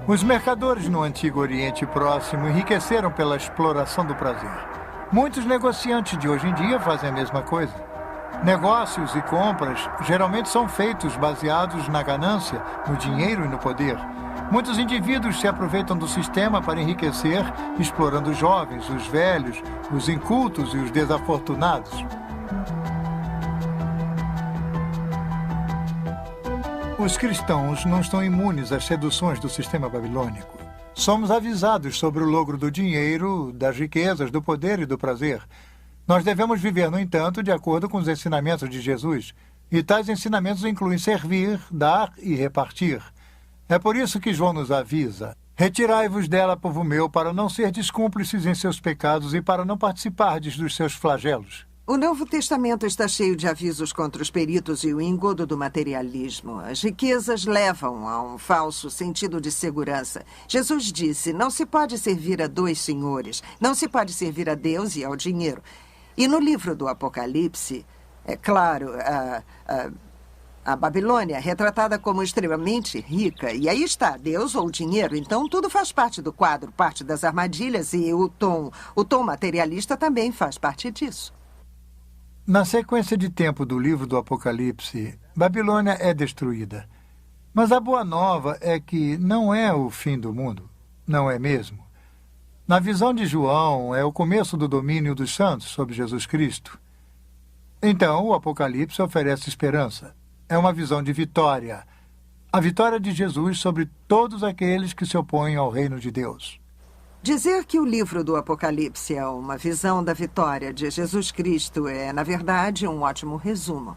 Os mercadores no Antigo Oriente Próximo enriqueceram pela exploração do prazer. Muitos negociantes de hoje em dia fazem a mesma coisa. Negócios e compras geralmente são feitos baseados na ganância, no dinheiro e no poder. Muitos indivíduos se aproveitam do sistema para enriquecer, explorando os jovens, os velhos, os incultos e os desafortunados. Os cristãos não estão imunes às seduções do sistema babilônico. Somos avisados sobre o logro do dinheiro, das riquezas, do poder e do prazer. Nós devemos viver, no entanto, de acordo com os ensinamentos de Jesus. E tais ensinamentos incluem servir, dar e repartir. É por isso que João nos avisa: retirai-vos dela, povo meu, para não serdes cúmplices em seus pecados e para não participardes dos seus flagelos. O Novo Testamento está cheio de avisos contra os peritos e o engodo do materialismo. As riquezas levam a um falso sentido de segurança. Jesus disse: não se pode servir a dois senhores. Não se pode servir a Deus e ao dinheiro. E no livro do Apocalipse, é claro, a Babilônia é retratada como extremamente rica. E aí está, Deus ou dinheiro. Então, tudo faz parte do quadro, parte das armadilhas. E o tom materialista também faz parte disso. Na sequência de tempo do livro do Apocalipse, Babilônia é destruída. Mas a boa nova é que não é o fim do mundo. Não é mesmo. Na visão de João, é o começo do domínio dos santos sobre Jesus Cristo. Então, o Apocalipse oferece esperança. É uma visão de vitória. A vitória de Jesus sobre todos aqueles que se opõem ao reino de Deus. Dizer que o livro do Apocalipse é uma visão da vitória de Jesus Cristo é, na verdade, um ótimo resumo.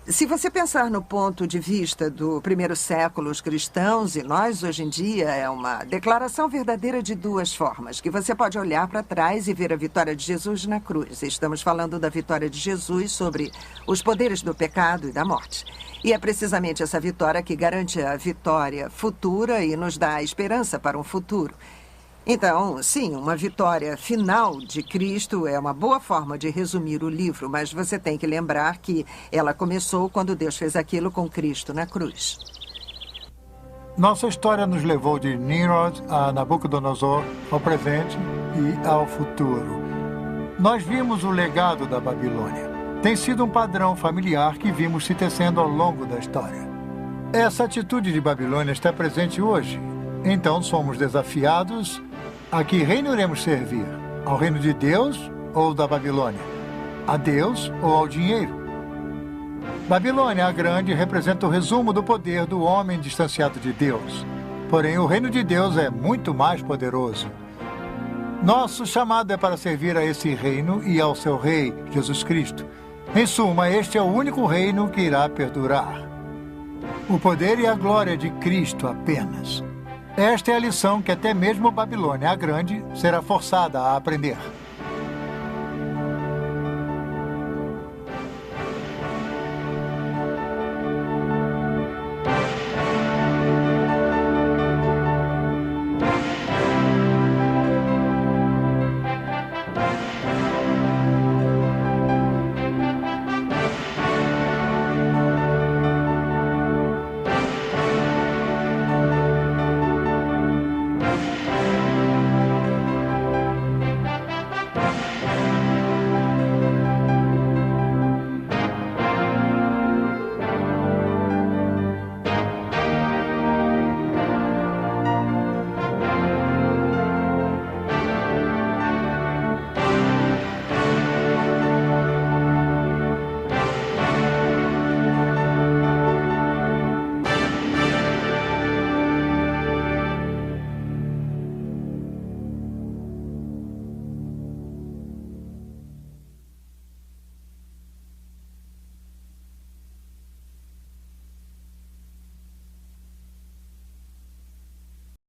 Se você pensar no ponto de vista do primeiro século, os cristãos e nós hoje em dia, é uma declaração verdadeira de duas formas, que você pode olhar para trás e ver a vitória de Jesus na cruz. Estamos falando da vitória de Jesus sobre os poderes do pecado e da morte. E é precisamente essa vitória que garante a vitória futura e nos dá a esperança para um futuro. Então, sim, uma vitória final de Cristo é uma boa forma de resumir o livro, mas você tem que lembrar que ela começou quando Deus fez aquilo com Cristo na cruz. Nossa história nos levou de Nimrod a Nabucodonosor, ao presente e ao futuro. Nós vimos o legado da Babilônia. Tem sido um padrão familiar que vimos se tecendo ao longo da história. Essa atitude de Babilônia está presente hoje. Então somos desafiados a que reino iremos servir? Ao reino de Deus ou da Babilônia? A Deus ou ao dinheiro? Babilônia, a grande, representa o resumo do poder do homem distanciado de Deus. Porém, o reino de Deus é muito mais poderoso. Nosso chamado é para servir a esse reino e ao seu rei, Jesus Cristo. Em suma, este é o único reino que irá perdurar. O poder e a glória de Cristo apenas. Esta é a lição que até mesmo Babilônia, a grande, será forçada a aprender.